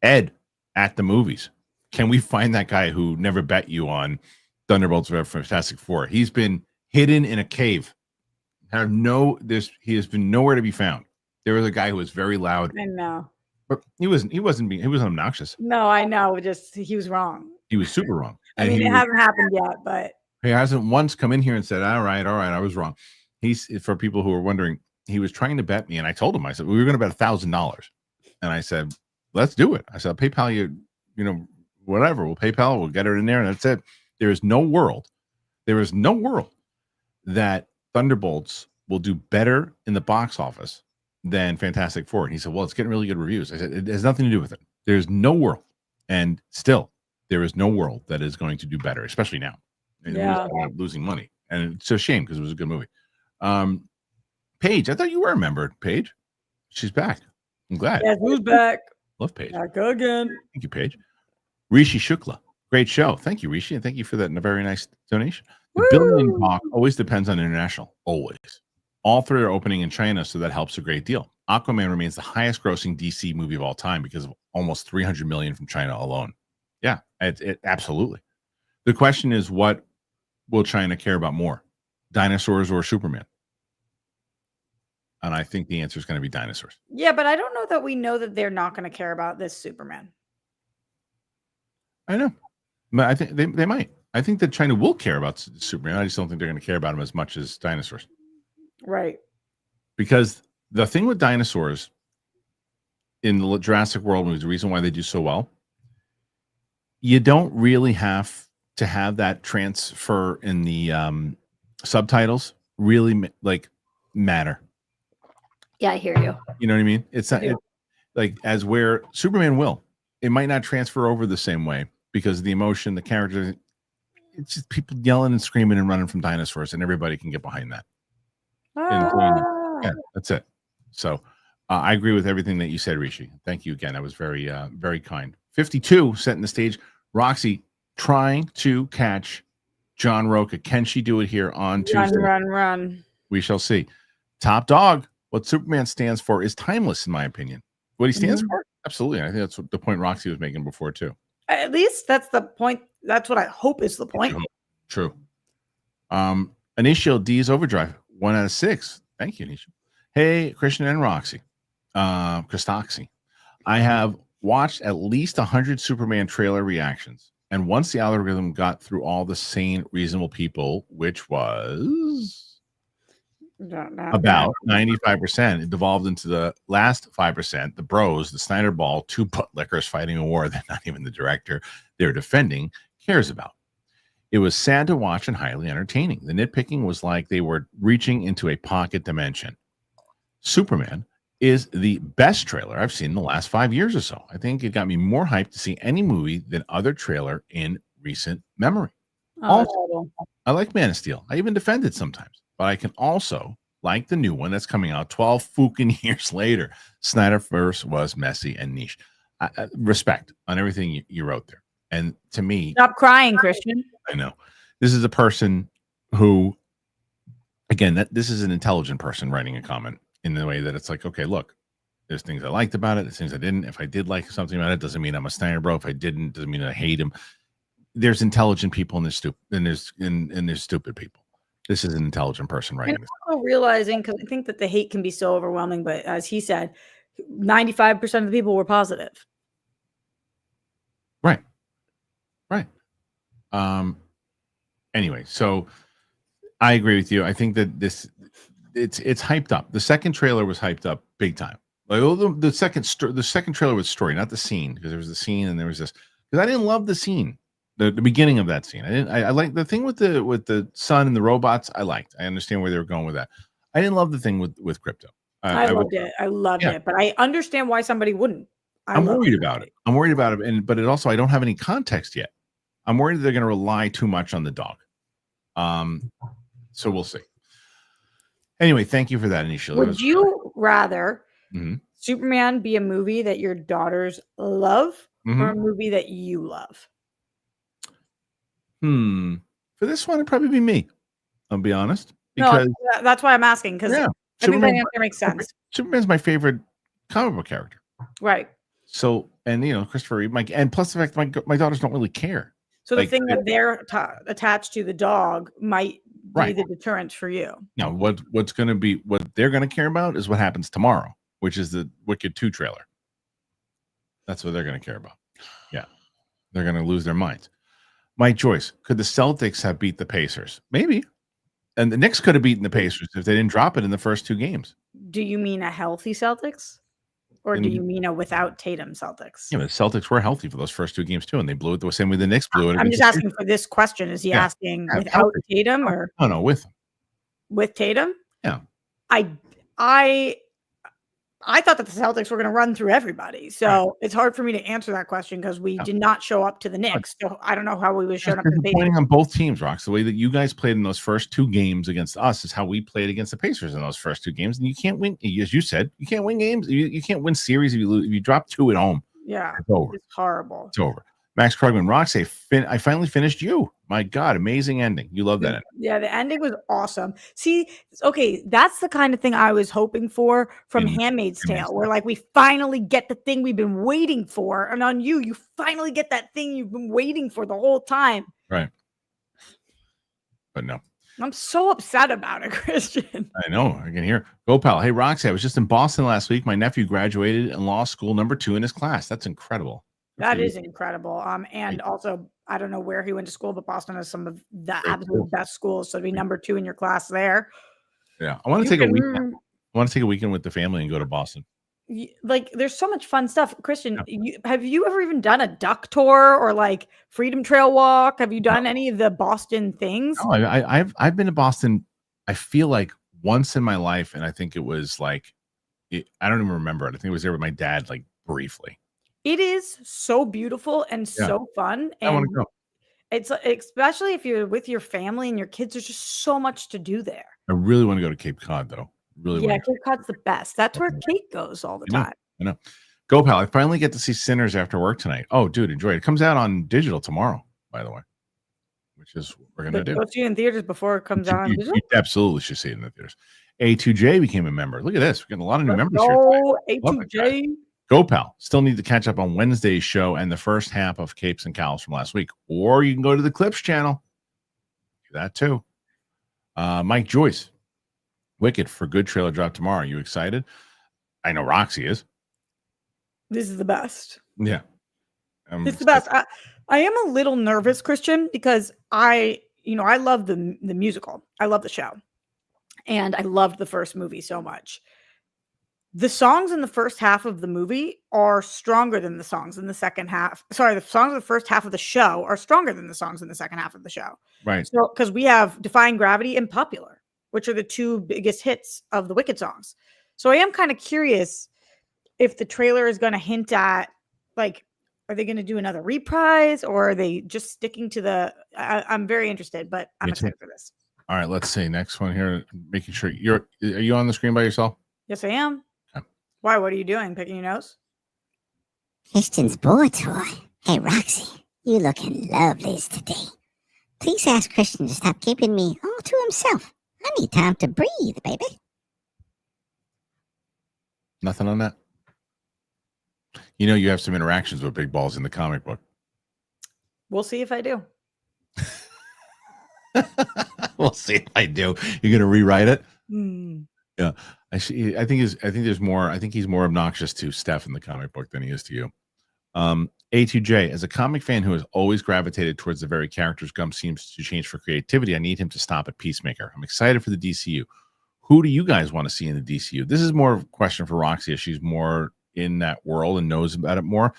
Ed at the movies. Can we find that guy who never bet you on Thunderbolts or Fantastic Four? He's been hidden in a cave. He has been nowhere to be found. There was a guy who was very loud. I know. But he wasn't obnoxious. No, I know. Just he was wrong. He was super wrong. I mean, it hasn't happened yet, but he hasn't once come in here and said, all right, I was wrong. He's, for people who are wondering, he was trying to bet me, and I told him, I said, we were going to bet $1,000. And I said, let's do it. I said, I'll PayPal you, whatever. We'll PayPal, we'll get it in there, and that's it. There is no world that Thunderbolts will do better in the box office than Fantastic Four. And he said, well, it's getting really good reviews. I said, it has nothing to do with it. There's no world. And still, there is no world that is going to do better, especially now. And losing money. And it's a shame because it was a good movie. Paige, I thought you were a member, Paige. She's back. I'm glad. Yeah, who's back? Love Paige. Back again. Thank you, Paige. Rishi Shukla. Great show. Thank you, Rishi. And thank you for that very nice donation. The billion talk always depends on international. Always. All three are opening in China, so that helps a great deal. Aquaman remains the highest grossing DC movie of all time because of almost $300 million from China alone. Yeah, it absolutely. The question is, what will China care about more, dinosaurs or Superman? And I think the answer is going to be dinosaurs. Yeah, but I don't know that we know that they're not going to care about this Superman. I know, but I think they might. I think that China will care about Superman. I just don't think they're going to care about him as much as dinosaurs. Right. Because the thing with dinosaurs in the Jurassic World movies, the reason why they do so well, you don't really have to have that transfer in the subtitles really matter. Yeah, I hear you. You know what I mean? It's not like as where Superman will. It might not transfer over the same way because of the emotion, the character. It's just people yelling and screaming and running from dinosaurs, and everybody can get behind that. Yeah, that's it. So I agree with everything that you said, Rishi. Thank you again. That was very, very kind. 52 setting the stage. Roxy trying to catch John Rocha. Can she do it here on Tuesday? Run. We shall see. Top dog. What Superman stands for is timeless, in my opinion. What he stands for? Absolutely. I think that's what the point Roxy was making before, too. At least that's the point. That's what I hope is the point. True. Initial D's Overdrive. 1 out of 6. Thank you, Nisha. Hey, Kristian and Roxy. Kristoxy. I have watched at least 100 Superman trailer reactions. And once the algorithm got through all the sane, reasonable people, which was about 95%, it devolved into the last 5%, the bros, the Snyder Ball, two butt lickers fighting a war that not even the director they're defending cares about. It was sad to watch and highly entertaining. The nitpicking was like they were reaching into a pocket dimension. Superman is the best trailer I've seen in the last 5 years or so. I think it got me more hyped to see any movie than other trailer in recent memory. Also, I like Man of Steel. I even defend it sometimes. But I can also like the new one that's coming out 12 fucking years later. Snyderverse was messy and niche. Respect on everything you wrote there. And to me... Stop crying, Kristian. I know. This is a person who, again, this is an intelligent person writing a comment in the way that it's like, okay, look, there's things I liked about it, there's things I didn't. If I did like something about it, doesn't mean I'm a Snyder bro. If I didn't, doesn't mean I hate him. There's intelligent people and there's stupid people. This is an intelligent person writing this. I'm also realizing, because I think that the hate can be so overwhelming, but as he said, 95% of the people were positive. Right. Anyway, so I agree with you. I think that it's hyped up. The second trailer was hyped up big time. Like the second trailer was story, not the scene, because there was the scene and there was this. Because I didn't love the scene, the beginning of that scene. I like the thing with the sun and the robots. I liked. I understand where they were going with that. I didn't love the thing with crypto. I loved it. I loved it, but I understand why somebody wouldn't. I'm worried about it. I'm worried about it, but it also I don't have any context yet. I'm worried they're going to rely too much on the dog. So we'll see. Anyway, thank you for that, Anisha. Would you rather Superman be a movie that your daughters love or a movie that you love? For this one, it'd probably be me. I'll be honest. Because that's why I'm asking, because I think that answer makes sense. Superman's my favorite comic book character. Right. So, and Christopher, and plus the fact my daughters don't really care. So the thing that they're attached to, the dog, might be the deterrent for you. Now, what they're going to care about is what happens tomorrow, which is the Wicked 2 trailer. That's what they're going to care about. Yeah. They're going to lose their minds. Mike Joyce, could the Celtics have beat the Pacers? Maybe. And the Knicks could have beaten the Pacers if they didn't drop it in the first 2 games. Do you mean a healthy Celtics? Or do you mean a without Tatum Celtics? Yeah, the Celtics were healthy for those first 2 games too, and they blew it the same way the Knicks blew it. I'm just asking for this question. Is he asking without Tatum or no, with him? With Tatum? Yeah. I thought that the Celtics were going to run through everybody. So it's hard for me to answer that question because we did not show up to the Knicks. So I don't know how we would show up to the Pacers. Pointing on both teams, Rox. The way that you guys played in those first 2 games against us is how we played against the Pacers in those first 2 games. And you can't win, as you said, you can't win games. You can't win series if you lose. If you drop 2 at home. Yeah. It's over. It's horrible. It's over. Max Krugman, Roxy, I finally finished You. My God, amazing ending. You love that ending. Yeah, the ending was awesome. See, okay, that's the kind of thing I was hoping for from Handmaid's Tale, where like we finally get the thing we've been waiting for. And on You finally get that thing you've been waiting for the whole time. Right. But no. I'm so upset about it, Kristian. I know. I can hear. Go, pal. Hey, Roxy, I was just in Boston last week. My nephew graduated in law school number 2 in his class. That's incredible. That is incredible. And also, I don't know where he went to school, but Boston has some of the absolute best schools. So to be number 2 in your class there. Yeah. I want to take a weekend. I want to take a weekend with the family and go to Boston. Like, there's so much fun stuff. Kristian, have you ever even done a duck tour or like Freedom Trail walk? Have you done any of the Boston things? No, I've been to Boston, I feel like once in my life. And I think it was like, I don't even remember it. I think it was there with my dad, like briefly. It is so beautiful and so fun. And I want to go. It's especially if you're with your family and your kids, there's just so much to do there. I really want to go to Cape Cod, though. Really, Cape Cod's the best. That's where Kate goes all the time. I know. Go, pal. I finally get to see Sinners after work tonight. Oh, dude, enjoy it. It comes out on digital tomorrow, by the way, which is what we're going to do. Go see it in theaters before it comes out on digital? You absolutely should see it in the theaters. A2J became a member. Look at this. We're getting a lot of new members here. Oh, A2J. Go, pal. Still need to catch up on Wednesday's show and the first half of Capes and Cowls from last week. Or you can go to the Clips channel. Do that too. Mike Joyce. Wicked for good trailer drop tomorrow. Are you excited? I know Roxy is. This is the best. Yeah. It's the best. I am a little nervous, Kristian, because I love the musical. I love the show. And I loved the first movie so much. The songs in the first half of the movie are stronger than the songs in the second half. Sorry, the songs in the first half of the show are stronger than the songs in the second half of the show. Right. So, because we have Defying Gravity and Popular, which are the 2 biggest hits of the Wicked songs. So I am kind of curious if the trailer is going to hint at, like, are they going to do another reprise or are they just sticking to the, I'm very interested, but I'm excited for this. All right, let's see. Next one here, making sure are you on the screen by yourself? Yes, I am. Okay. Why? What are you doing? Picking your nose? Kristian's board tour. Hey, Roxy, you looking lovely today. Please ask Kristian to stop keeping me all to himself. I need time to breathe, baby. Nothing on that? You know, you have some interactions with Big Balls in the comic book. We'll see if I do. We'll see if I do. You're going to rewrite it? Yeah. I think he's more obnoxious to Steph in the comic book than he is to you. A2J, as a comic fan who has always gravitated towards the very characters Gunn seems to change for creativity, I need him to stop at Peacemaker. I'm excited for the DCU. Who do you guys want to see in the DCU? This is more of a question for Roxy, as she's more in that world and knows about it more.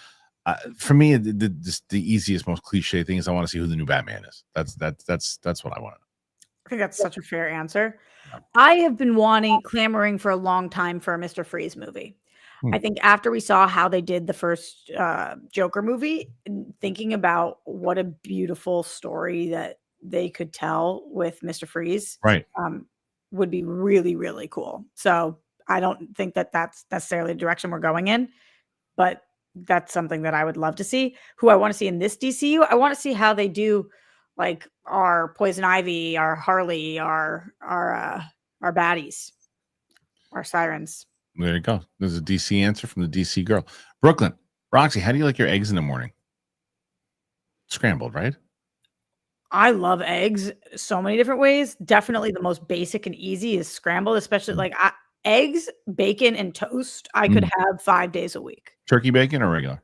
For me, the easiest, most cliche thing is I want to see who the new Batman is. That's what I want. I think that's such a fair answer. I have been clamoring for a long time for a Mr. Freeze movie. I think after we saw how they did the first Joker movie, thinking about what a beautiful story that they could tell with Mr. Freeze, right, would be really, really cool. So I don't think that that's necessarily the direction we're going in, but that's something that I would love to see. Who I want to see in this DCU, I want to see how they do, like our Poison Ivy, our Harley, our baddies, our sirens. There you go. There's a DC answer from the DC girl. Brooklyn, Roxy, how do you like your eggs in the morning? Scrambled, right? I love eggs so many different ways. Definitely the most basic and easy is scrambled, especially like eggs, bacon, and toast. I could have 5 days a week. Turkey bacon or regular?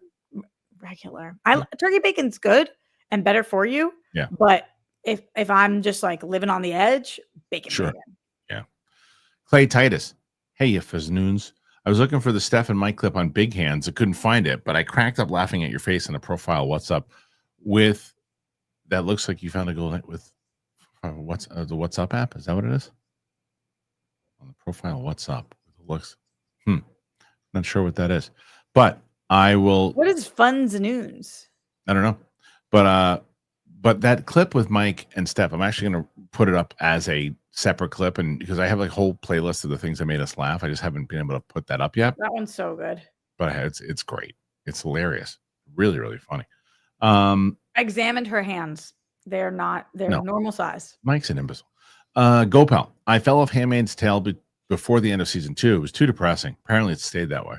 regular. Turkey bacon's good and better for you. Yeah. But if I'm just like living on the edge, bacon. Sure. Bacon. Yeah. Clay Titus. Hey, you fiznoons. I was looking for the Steph and Mike clip on Big Hands. I couldn't find it, but I cracked up laughing at your face in the profile. What's up with that? Looks like you found a goal with the WhatsApp app. Is that what it is? On the profile, what's up? It looks. Not sure what that is, but I will. What is Fun's News? I don't know, but that clip with Mike and Steph, I'm actually going to put it up as a separate clip, and because I have like a whole playlist of the things that made us laugh, I just haven't been able to put that up yet. That one's so good. But it's great. It's hilarious. Really, really funny. I examined her hands. They're normal size. Mike's an imbecile. Gopal, I fell off Handmaid's Tale before the end of season 2. It was too depressing. Apparently it stayed that way.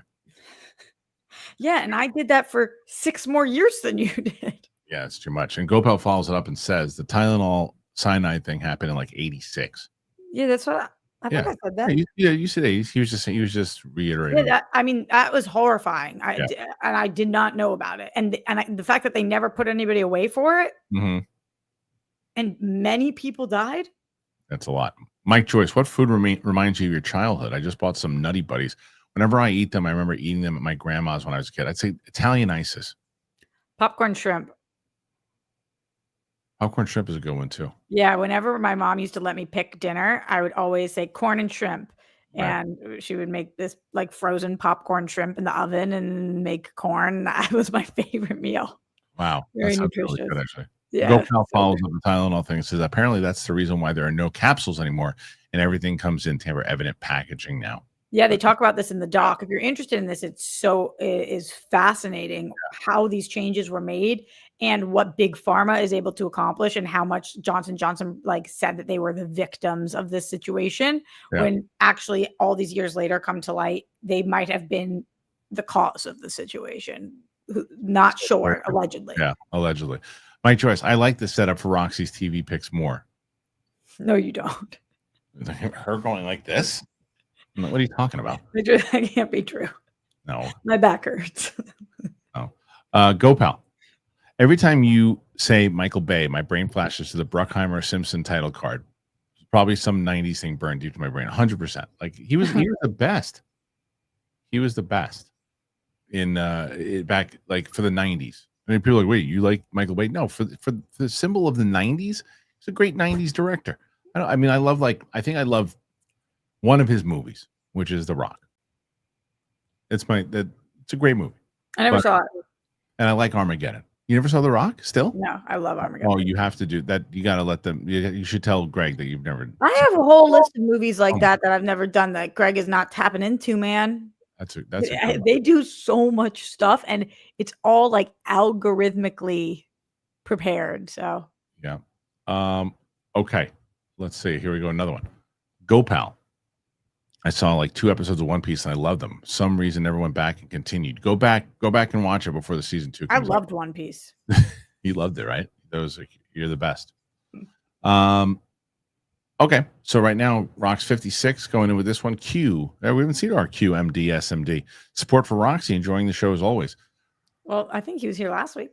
Yeah, and I did that for 6 more years than you did. Yeah, it's too much. And Gopal follows it up and says the Tylenol cyanide thing happened in like 86. Yeah, that's what I think I said that. Yeah, you said 80s. He was just reiterating. Yeah, that was horrifying. I did not know about it. And the fact that they never put anybody away for it, and many people died. That's a lot. Mike Joyce, what food reminds you of your childhood? I just bought some Nutty Buddies. Whenever I eat them, I remember eating them at my grandma's when I was a kid. I'd say Italian ices. Popcorn shrimp. Popcorn shrimp is a good one too. Yeah, whenever my mom used to let me pick dinner, I would always say corn and shrimp. Right. And she would make this like frozen popcorn shrimp in the oven and make corn. That was my favorite meal. Wow. Very that sounds nutritious. really good, actually. Yeah. Gopal follows up the Tylenol thing and says apparently that's the reason why there are no capsules anymore and everything comes in tamper evident packaging now. Yeah, they talk about this in the doc. If you're interested in this, it is fascinating how these changes were made and what Big Pharma is able to accomplish and how much Johnson & Johnson said that they were the victims of this situation when actually all these years later come to light, they might have been the cause of the situation. Not sure, allegedly. Yeah, allegedly. Mike Joyce, I like the setup for Roxy's TV picks more. No, you don't. Her going like this? What are you talking about? That can't be true. No. My back hurts. Oh. Gopal. Every time you say Michael Bay, my brain flashes to the Bruckheimer Simpson title card. Probably some 90s thing burned deep to my brain. 100%. Like he was the best. He was the best in back like for the 90s. I mean, people are like, wait, you like Michael Bay? No, for the symbol of the 90s, he's a great 90s director. I love one of his movies, which is The Rock. It's a great movie. I never saw it. And I like Armageddon. You never saw The Rock still? No, I love Armageddon. Oh, you have to do that. You got to let them. You should tell Greg that you've never. I have a whole list of movies like that I've never done that Greg is not tapping into, man. They do so much stuff, and it's all like algorithmically prepared. So yeah. Okay. Let's see. Here we go. Another one. Gopal. I saw like 2 episodes of One Piece and I loved them. Some reason never went back and continued. Go back and watch it before the season 2 comes I loved One Piece. You loved it, right? You're the best. Okay. So right now, Rox 56 going in with this one. Q. We haven't seen our QMD SMD. Support for Roxy, enjoying the show as always. Well, I think he was here last week.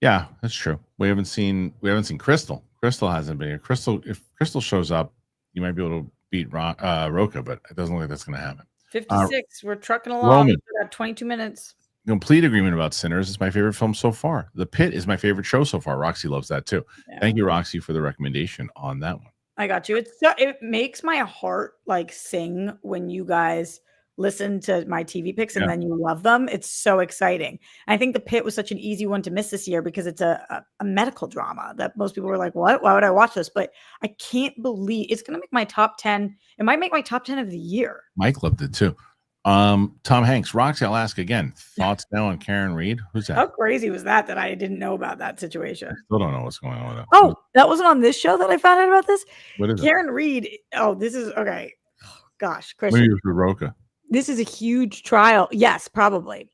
Yeah, that's true. We haven't seen Crystal. Crystal hasn't been here. If Crystal shows up, you might be able to beat Rocha, but it doesn't look like that's going to happen. 56. We're trucking along. Roman. We got 22 minutes. Complete agreement about Sinners. It's my favorite film so far. The Pit is my favorite show so far. Roxy loves that too. Yeah. Thank you, Roxy, for the recommendation on that one. I got you. It makes my heart sing when you guys listen to my TV picks and then you love them. It's so exciting. I think The Pit was such an easy one to miss this year because it's a medical drama that most people were like, what? Why would I watch this? But I can't believe it's going to make my top 10. It might make my top 10 of the year. Mike loved it too. Tom Hanks, Roxy, I'll ask again. Thoughts now on Karen Reed? Who's that? How crazy was that I didn't know about that situation? I still don't know what's going on with that. Oh, that wasn't on this show that I found out about this? What is Karen Reed. Oh, this is okay. Oh, gosh, Kristian. Maybe it was with Rocha. This is a huge trial. Yes, probably.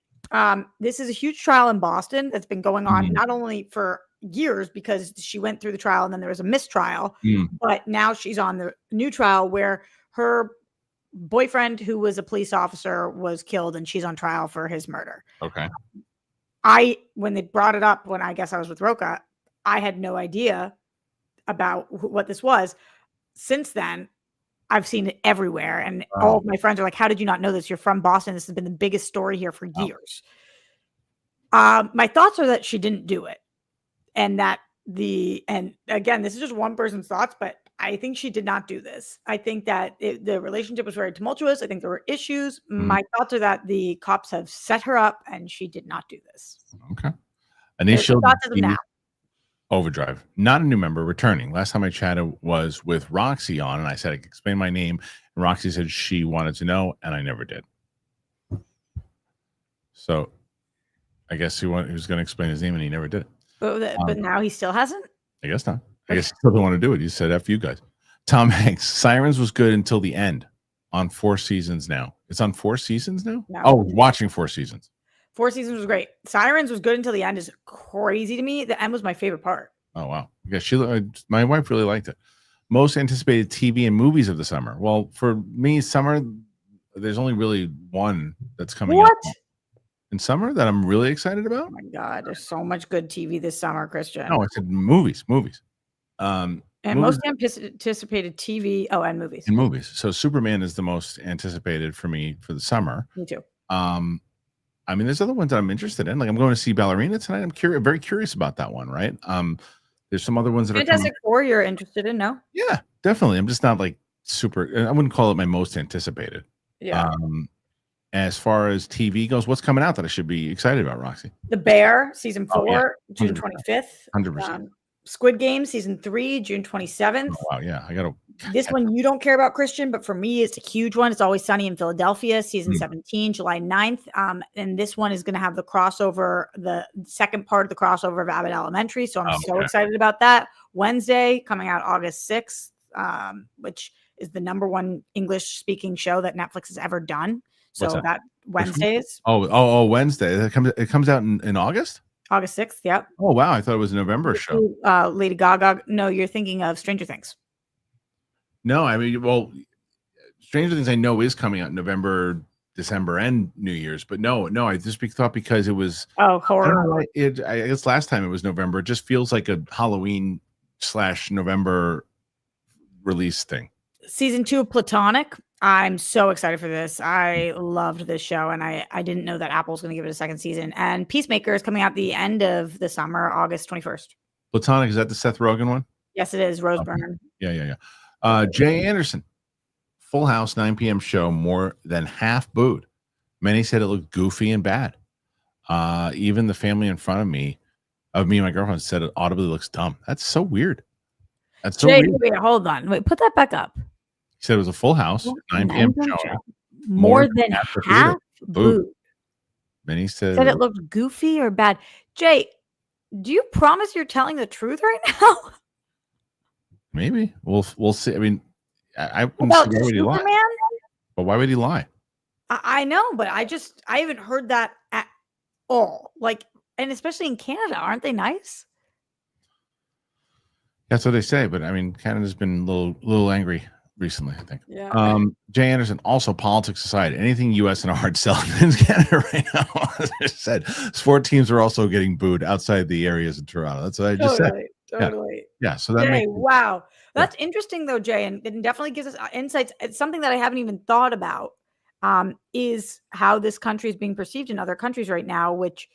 This is a huge trial in Boston that's been going on not only for years because she went through the trial and then there was a mistrial, but now she's on the new trial where her boyfriend, who was a police officer, was killed and she's on trial for his murder. Okay. when they brought it up, when I guess I was with Rocha, I had no idea about what this was. Since then, I've seen it everywhere. And all of my friends are like, how did you not know this? You're from Boston. This has been the biggest story here for years. My thoughts are that she didn't do it. And and again, this is just one person's thoughts, but I think she did not do this. I think that the relationship was very tumultuous. I think there were issues. My thoughts are that the cops have set her up and she did not do this. Okay. Initial thoughts as of now. Overdrive, not a new member, returning. Last time I chatted was with Roxy on, and I said I could explain my name, and Roxy said she wanted to know, and I never did. So I guess he was going to explain his name, and he never did it. But now he still hasn't? I guess not. I guess he still don't want to do it. He said, F you guys. Tom Hanks, Sirens was good until the end. On 4 seasons now. It's on 4 seasons now? No. Oh, watching 4 seasons. 4 seasons was great. Sirens was good until the end is crazy to me. The end was my favorite part. Oh, wow. Yeah, my wife really liked it. Most anticipated TV and movies of the summer. Well, for me, summer, there's only really one that's coming out in summer that I'm really excited about. Oh my God, there's so much good TV this summer, Kristian. No, I said movies. And most anticipated TV. Oh, and movies. And movies. So Superman is the most anticipated for me for the summer. Me too. I mean, there's other ones that I'm interested in. Like I'm going to see Ballerina tonight. I'm very curious about that one, right? There's some other ones that Fantastic Four you're interested in, no? Yeah, definitely. I'm just not like super. I wouldn't call it my most anticipated. Yeah. As far as TV goes, what's coming out that I should be excited about, Roxy? The Bear, season 4, yeah. June 25th. 100%. Squid Game, season 3, June 27th. Oh, wow, yeah. I got to. This one you don't care about, Kristian, but for me, it's a huge one. It's Always Sunny in Philadelphia, season 17, July 9th. And this one is going to have the crossover, the second part of the crossover of Abbott Elementary. So I'm so excited about that. Wednesday, coming out August 6th, which is the #1 English-speaking show that Netflix has ever done. So that Wednesdays. Oh, Wednesday. It comes out in August? August 6th, yep. Oh, wow. I thought it was a November show. Lady Gaga. No, you're thinking of Stranger Things. No, I mean, well, Stranger Things I know is coming out in November, December, and New Year's. But no, I just thought because it was horror. I guess last time it was November. It just feels like a Halloween / November release thing. Season 2 of Platonic. I'm so excited for this. I loved this show, and I didn't know that Apple's going to give it a second season. And Peacemaker is coming out the end of the summer, August 21st. Platonic, is that the Seth Rogen one? Yes, it is. Rose Byrne. Yeah. Jay Anderson, Full House 9 p.m. show, more than half booed. Many said it looked goofy and bad. Even the family in front of me and my girlfriend said it audibly looks dumb. That's so weird. That's so weird. Wait, hold on. Wait, put that back up. He said it was a Full House 9 p.m. show. More than half booed. Many said it looked goofy or bad. Jay, do you promise you're telling the truth right now? Maybe we'll see. I mean, I about why would he lie? But why would he lie? I know, but I haven't heard that at all. Like, and especially in Canada, aren't they nice? That's what they say. But I mean, Canada's been a little angry recently, I think. Yeah. Jay Anderson, also politics aside, anything U.S. in a hard sell in Canada right now. As I said, sport teams are also getting booed outside the areas in Toronto. That's what I just said. Totally. Yeah. So that Jay, wow. That's interesting though, Jay. And it definitely gives us insights. It's something that I haven't even thought about, is how this country is being perceived in other countries right now, which,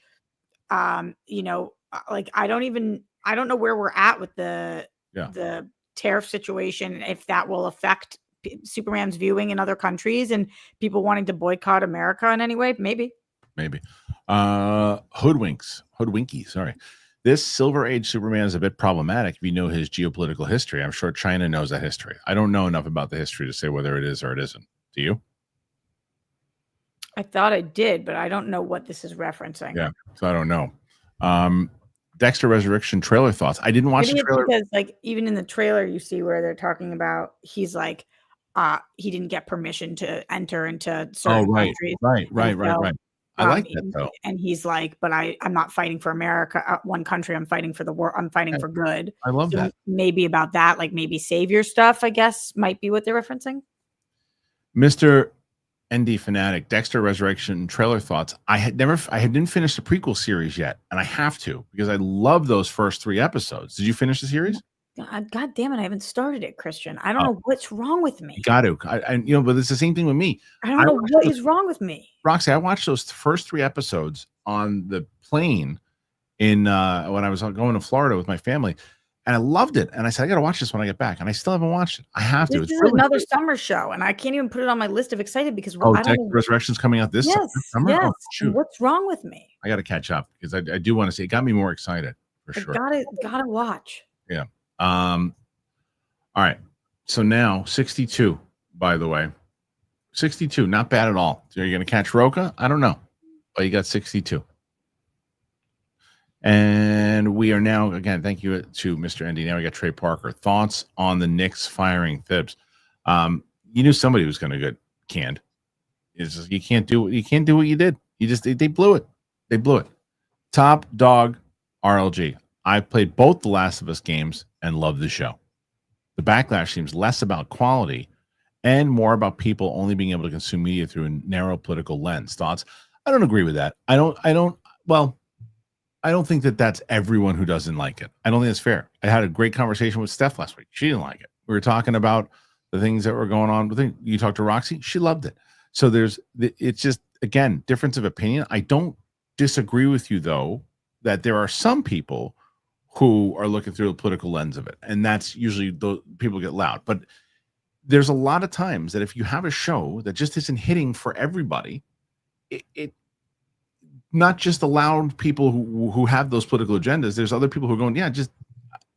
like, I don't know where we're at with the tariff situation, if that will affect Superman's viewing in other countries and people wanting to boycott America in any way. Maybe. Hoodwinky. Sorry. This Silver Age Superman is a bit problematic if you know his geopolitical history. I'm sure China knows that history. I don't know enough about the history to say whether it is or it isn't. Do you? I thought I did, but I don't know what this is referencing. Yeah, so I don't know. Dexter Resurrection trailer thoughts. I didn't watch the trailer because, like, even in the trailer, you see where they're talking about he's like, he didn't get permission to enter into certain countries. Right. I like that though. And he's like, but I'm not fighting for America, one country. I'm fighting for the world. I'm fighting for good. I love that. Maybe about that, like maybe savior stuff, I guess, might be what they're referencing. Mr. ND Fanatic, Dexter Resurrection trailer thoughts. I didn't finish the prequel series yet, and I have to because I love those first 3 episodes. Did you finish the series? God damn it! I haven't started it, Kristian. I don't know what's wrong with me. You got to. But it's the same thing with me. I don't know what is wrong with me. Roxy, I watched those first 3 episodes on the plane in when I was going to Florida with my family. And I loved it. And I said, I got to watch this when I get back. And I still haven't watched it. I have to. This is another summer show. And I can't even put it on my list of excited because I don't know. Resurrection's coming out this summer? Yes. Oh, shoot. What's wrong with me? I got to catch up because I do want to see. It got me more excited for sure. Gotta watch. Yeah. All right. So now 62, by the way. 62, not bad at all. So are you going to catch Rocha? I don't know. But you got 62. And we are now, again, thank you to Mr. Andy. Now we got Trey Parker. Thoughts on the Knicks firing Thibs? You knew somebody was going to get canned. You can't do what you did. They blew it. They blew it. Top dog RLG. I played both the Last of Us games and loved the show. The backlash seems less about quality and more about people only being able to consume media through a narrow political lens. Thoughts? I don't agree with that. I don't think that that's everyone who doesn't like it. I don't think it's fair. I had a great conversation with Steph last week. She didn't like it. We were talking about the things that were going on. You talked to Roxy. She loved it. So it's just, again, difference of opinion. I don't disagree with you, though, that there are some people who are looking through the political lens of it. And that's usually the people get loud. But there's a lot of times that if you have a show that just isn't hitting for everybody, it not just allowed people who have those political agendas. There's other people who are going, yeah, just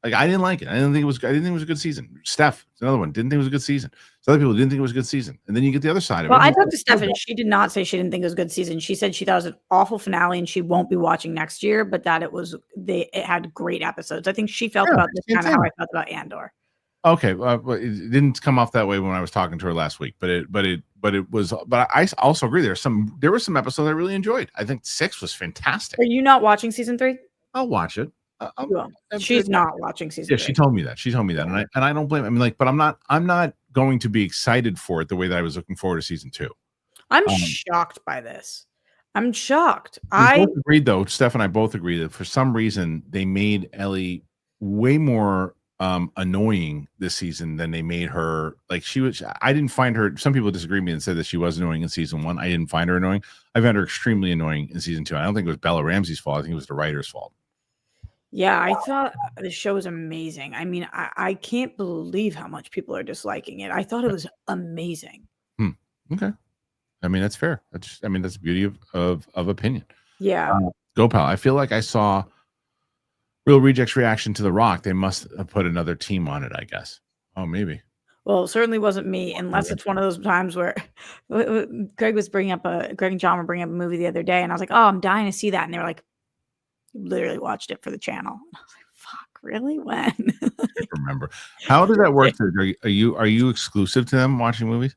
like I didn't like it. I didn't think it was a good season. Steph, another one, didn't think it was a good season. So other people didn't think it was a good season. And then you get the other side of it. Well, I talked to Steph and she did not say she didn't think it was a good season. She said she thought it was an awful finale and she won't be watching next year, but that it had great episodes. I think she felt about this kind of how I felt about Andor. Okay, but it didn't come off that way when I was talking to her last week. But I also agree. There were some episodes I really enjoyed. I think 6 was fantastic. Are you not watching season 3? I'll watch it. She's not watching season 3. Yeah, she told me that. And I don't blame. I mean, but I'm not going to be excited for it the way that I was looking forward to season 2. I'm shocked by this. I'm shocked. We both agreed, though. Steph and I both agree that for some reason they made Ellie way more annoying this season than they made her. Like I didn't find her. Some people disagree with me and said that she was annoying in season 1. I didn't find her annoying. I found her extremely annoying in season 2. I don't think it was Bella Ramsey's fault. I think it was the writer's fault. Yeah, I thought the show was amazing. I mean, I can't believe how much people are disliking it. I thought it was amazing. Okay. I mean, that's fair. That's the beauty of opinion. Yeah. Go pal. I feel like I saw Real Rejects reaction to The Rock. They must have put another team on it, I guess. Oh, maybe. Well, it certainly wasn't me, unless it's one of those times where Greg and John were bringing up a movie the other day, and I was like, "Oh, I'm dying to see that," and they were like, "Literally watched it for the channel." And I was like, "Fuck, really? When?" I can't remember. How does that work? Are you exclusive to them watching movies?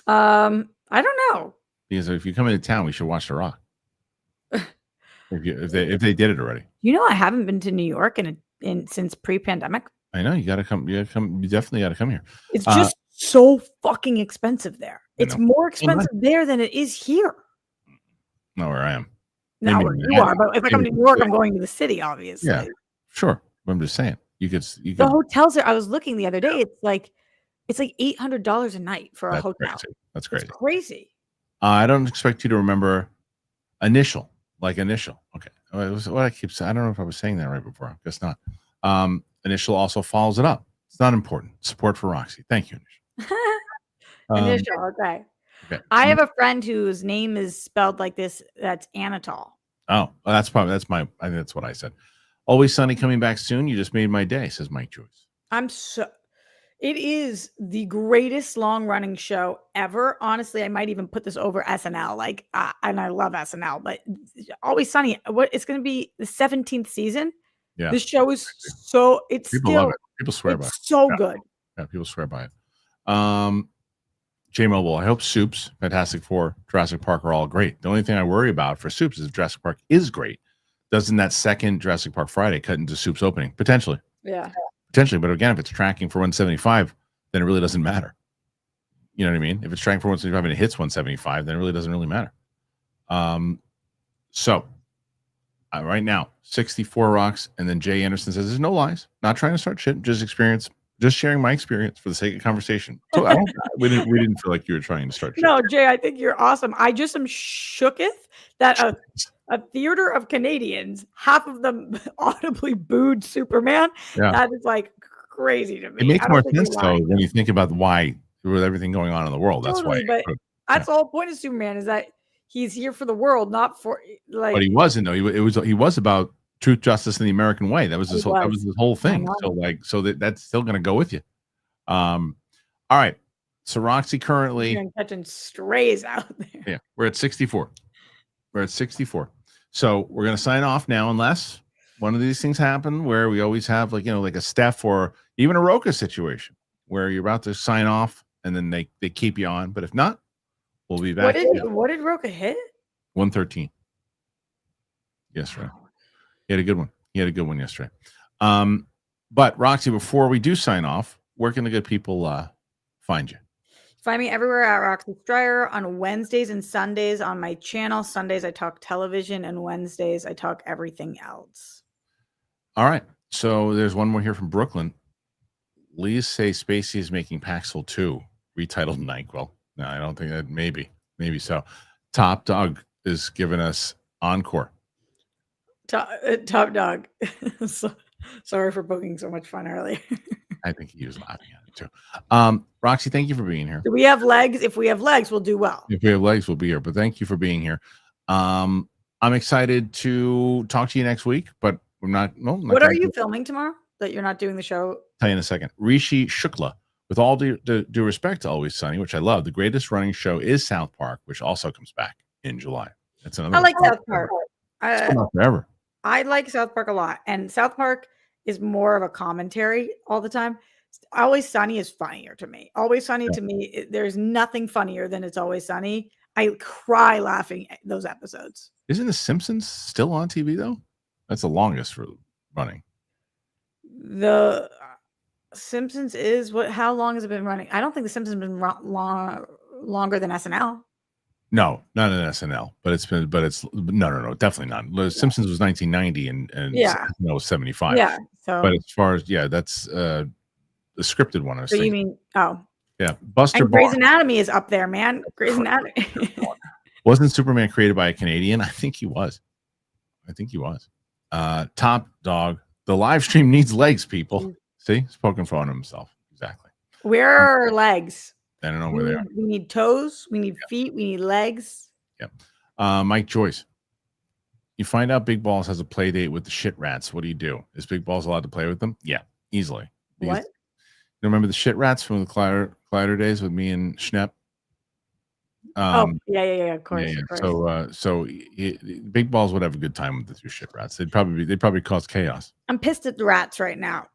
I don't know. Because if you come into town, we should watch The Rock. if they did it already. You know, I haven't been to New York since pre-pandemic. I know you got to come. You definitely got to come here. It's just so fucking expensive there. It's more expensive there than it is here. Not where I am. Not where you are, but if I come to New York, I'm going to the city, obviously. Yeah, sure. But I'm just saying, you could. The hotels there. I was looking the other day. It's like $800 a night for a hotel. Crazy. That's crazy. It's crazy. I don't expect you to remember initial. Okay. What I keep saying. I don't know if I was saying that right before. I guess not. Initial also follows it up. It's not important. Support for Roxy. Thank you, Initial. Initial. Okay. I have a friend whose name is spelled like this. That's Anatol. Oh, well, I think that's what I said. Always Sunny coming back soon. You just made my day, says Mike Joyce. It is the greatest long running show ever. Honestly, I might even put this over SNL. And I love SNL, but Always Sunny. It's going to be the 17th season. Yeah, this show is love it. People swear by it. So good. Yeah, people swear by it. J Mobile. I hope Soups, Fantastic Four, Jurassic Park are all great. The only thing I worry about for Soups is if Jurassic Park is great, doesn't that second Jurassic Park Friday cut into Soups opening potentially? Yeah. Potentially, but again, if it's tracking for 175, then it really doesn't matter. You know what I mean? If it's striking for 175 and it hits 175, then it really doesn't really matter. So right now, 64 rocks, and then Jay Anderson says, "There's no lies. Not trying to start shit. Just sharing my experience for the sake of conversation." So we didn't feel like you were trying to start shit. No, Jay, I think you're awesome. I just am shooketh that a theater of Canadians, half of them audibly booed Superman. Yeah. That is like crazy to me. It makes more sense though when you think about why, with everything going on in the world. Totally, That's why. but that's the whole point of Superman, is that he's here for the world, not for like. But he wasn't though. He was about truth, justice, and the American way. That was his whole thing. So that's still going to go with you. All right. So Roxy currently catching strays out there. Yeah, we're at 64. So we're going to sign off now, unless one of these things happen where we always have like a Steph or even a Rocha situation where you're about to sign off and then they keep you on. But if not, we'll be back. What did Rocha hit? 113. Yesterday. He had a good one yesterday. But Roxy, before we do sign off, where can the good people find you? Find me everywhere at Roxy Striar on Wednesdays and Sundays on my channel. Sundays I talk television, and Wednesdays I talk everything else. All right. So there's one more here from Brooklyn. Lees say Spacey is making Paxil 2, retitled NyQuil. No, I don't think that. Maybe so. Top Dog is giving us Encore. Top Dog. Sorry for poking so much fun earlier. I think he was laughing at it too. Roxy, thank you for being here. Do we have legs? If we have legs, we'll do well. If we have legs, we'll be here. But thank you for being here. I'm excited to talk to you next week, but we're not. No, what are you filming tomorrow that you're not doing the show? Tell you in a second. Rishi Shukla. With all due respect to Always Sunny, which I love, the greatest running show is South Park, which also comes back in July. That's another. I like South Park. Forever. I like South Park a lot, and South Park is more of a commentary all the time. Always Sunny is funnier to me. Always Sunny to me, there's nothing funnier than It's Always Sunny. I cry laughing at those episodes. Isn't The Simpsons still on TV though? That's the longest for running. The Simpsons is what? How long has it been running? I don't think The Simpsons has been longer than SNL. No, not an SNL, but it's no, definitely not. The Simpsons was 1990 and SNL was 75. Yeah. So, but as far as that's the scripted one. So you mean yeah, Buster. And Grey's Anatomy is up there, man. Grey's Anatomy. Wasn't Superman created by a Canadian? I think he was. Top Dog. The live stream needs legs, people. See, he's poking fun at himself. Exactly. Where are our legs? I don't know where they are. We need toes. We need feet. We need legs. Yeah. Mike Joyce. You find out Big Balls has a play date with the shit rats. What do you do? Is Big Balls allowed to play with them? Yeah, easily. What? You remember the shit rats from the Collider days with me and Schnepp? Yeah, of course. Yeah. Of course. So Big Balls would have a good time with the two shit rats. They'd probably cause chaos. I'm pissed at the rats right now.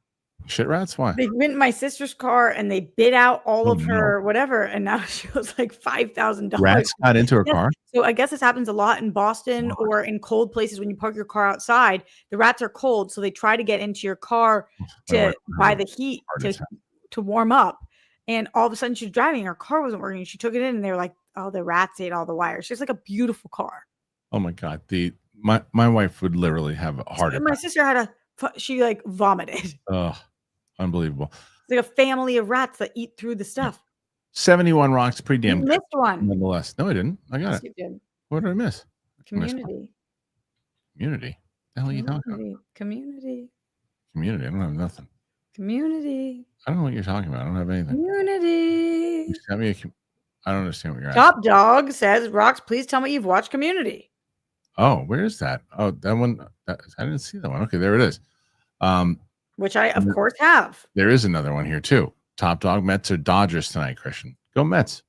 Shit rats? Why? They went in my sister's car and they bit out all of her whatever, and now she was like $5,000. Rats got into her car? So I guess this happens a lot in Boston or in cold places when you park your car outside. The rats are cold, so they try to get into your car by the heat to warm up. And all of a sudden she's driving, her car wasn't working. She took it in and they were like, oh, the rats ate all the wires. She has like a beautiful car. Oh my God. My wife would literally have a heart attack. My sister she like vomited. Oh, unbelievable. It's like a family of rats that eat through the stuff. 71 rocks, pretty damn good. Missed one. Nonetheless. No, I didn't. I got it. You did. What did I miss? Community. Community? The hell are you talking about? Community. Community. I don't have nothing. Community. I don't know what you're talking about. I don't have anything. Community. I don't understand what you're asking. Top Dog says, Rox, please tell me you've watched Community. Oh, where is that? Oh, that one. I didn't see that one. Okay, there it is. Which I, of course, have. There is another one here, too. Top Dog, Mets or Dodgers tonight, Kristian. Go Mets.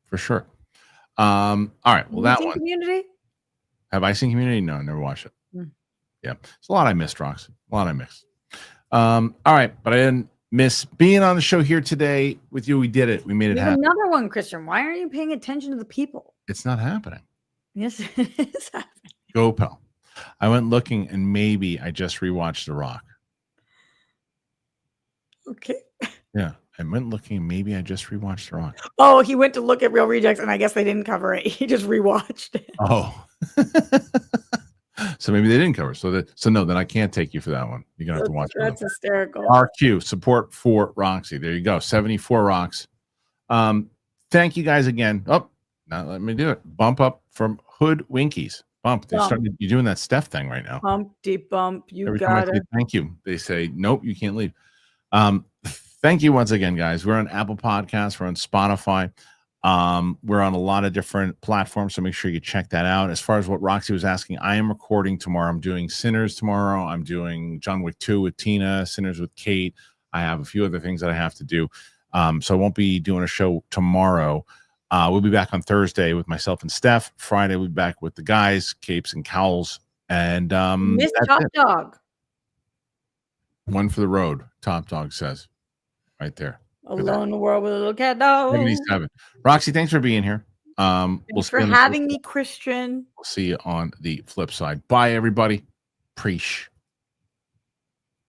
For sure. All right. Well, that one. Community? Have I seen Community? No, I never watched it. Yeah. It's a lot I missed, Rox. A lot I missed. All right. But I didn't miss being on the show here today with you. We did it. We made it happen. Another one, Kristian. Why aren't you paying attention to the people? It's not happening. Yes, it is happening. Go, pal. I went looking and maybe I just rewatched The Rock. Okay. Yeah. I went looking. Maybe I just rewatched the wrong. Oh, he went to look at Real Rejects, and I guess they didn't cover it. He just rewatched it. Oh. So maybe they didn't cover. So no, then I can't take you for that one. You're gonna have to watch it. That's hysterical. RQ support for Roxy. There you go. 74 rocks. Thank you guys again. Oh, now let me do it. Bump up from Hood Winkies. Bump. You're doing that Steph thing right now. Humpty bump. Every time I say thank you, they say nope, you can't leave. Thank you once again, guys. We're on Apple Podcasts. We're on Spotify. We're on a lot of different platforms, so make sure you check that out. As far as what Roxy was asking, I am recording tomorrow. I'm doing Sinners tomorrow. I'm doing John Wick 2 with Tina, Sinners with Kate. I have a few other things that I have to do. So I won't be doing a show tomorrow. We'll be back on Thursday with myself and Steph. Friday, we'll be back with the guys, Capes and Cowls. And Miss Top Dog. One for the road, Top Dog says. Right there. Alone in the world with a little cat dog. 77. Roxy, thanks for being here. Thanks for having me, Kristian. We'll see you on the flip side. Bye, everybody. Preach.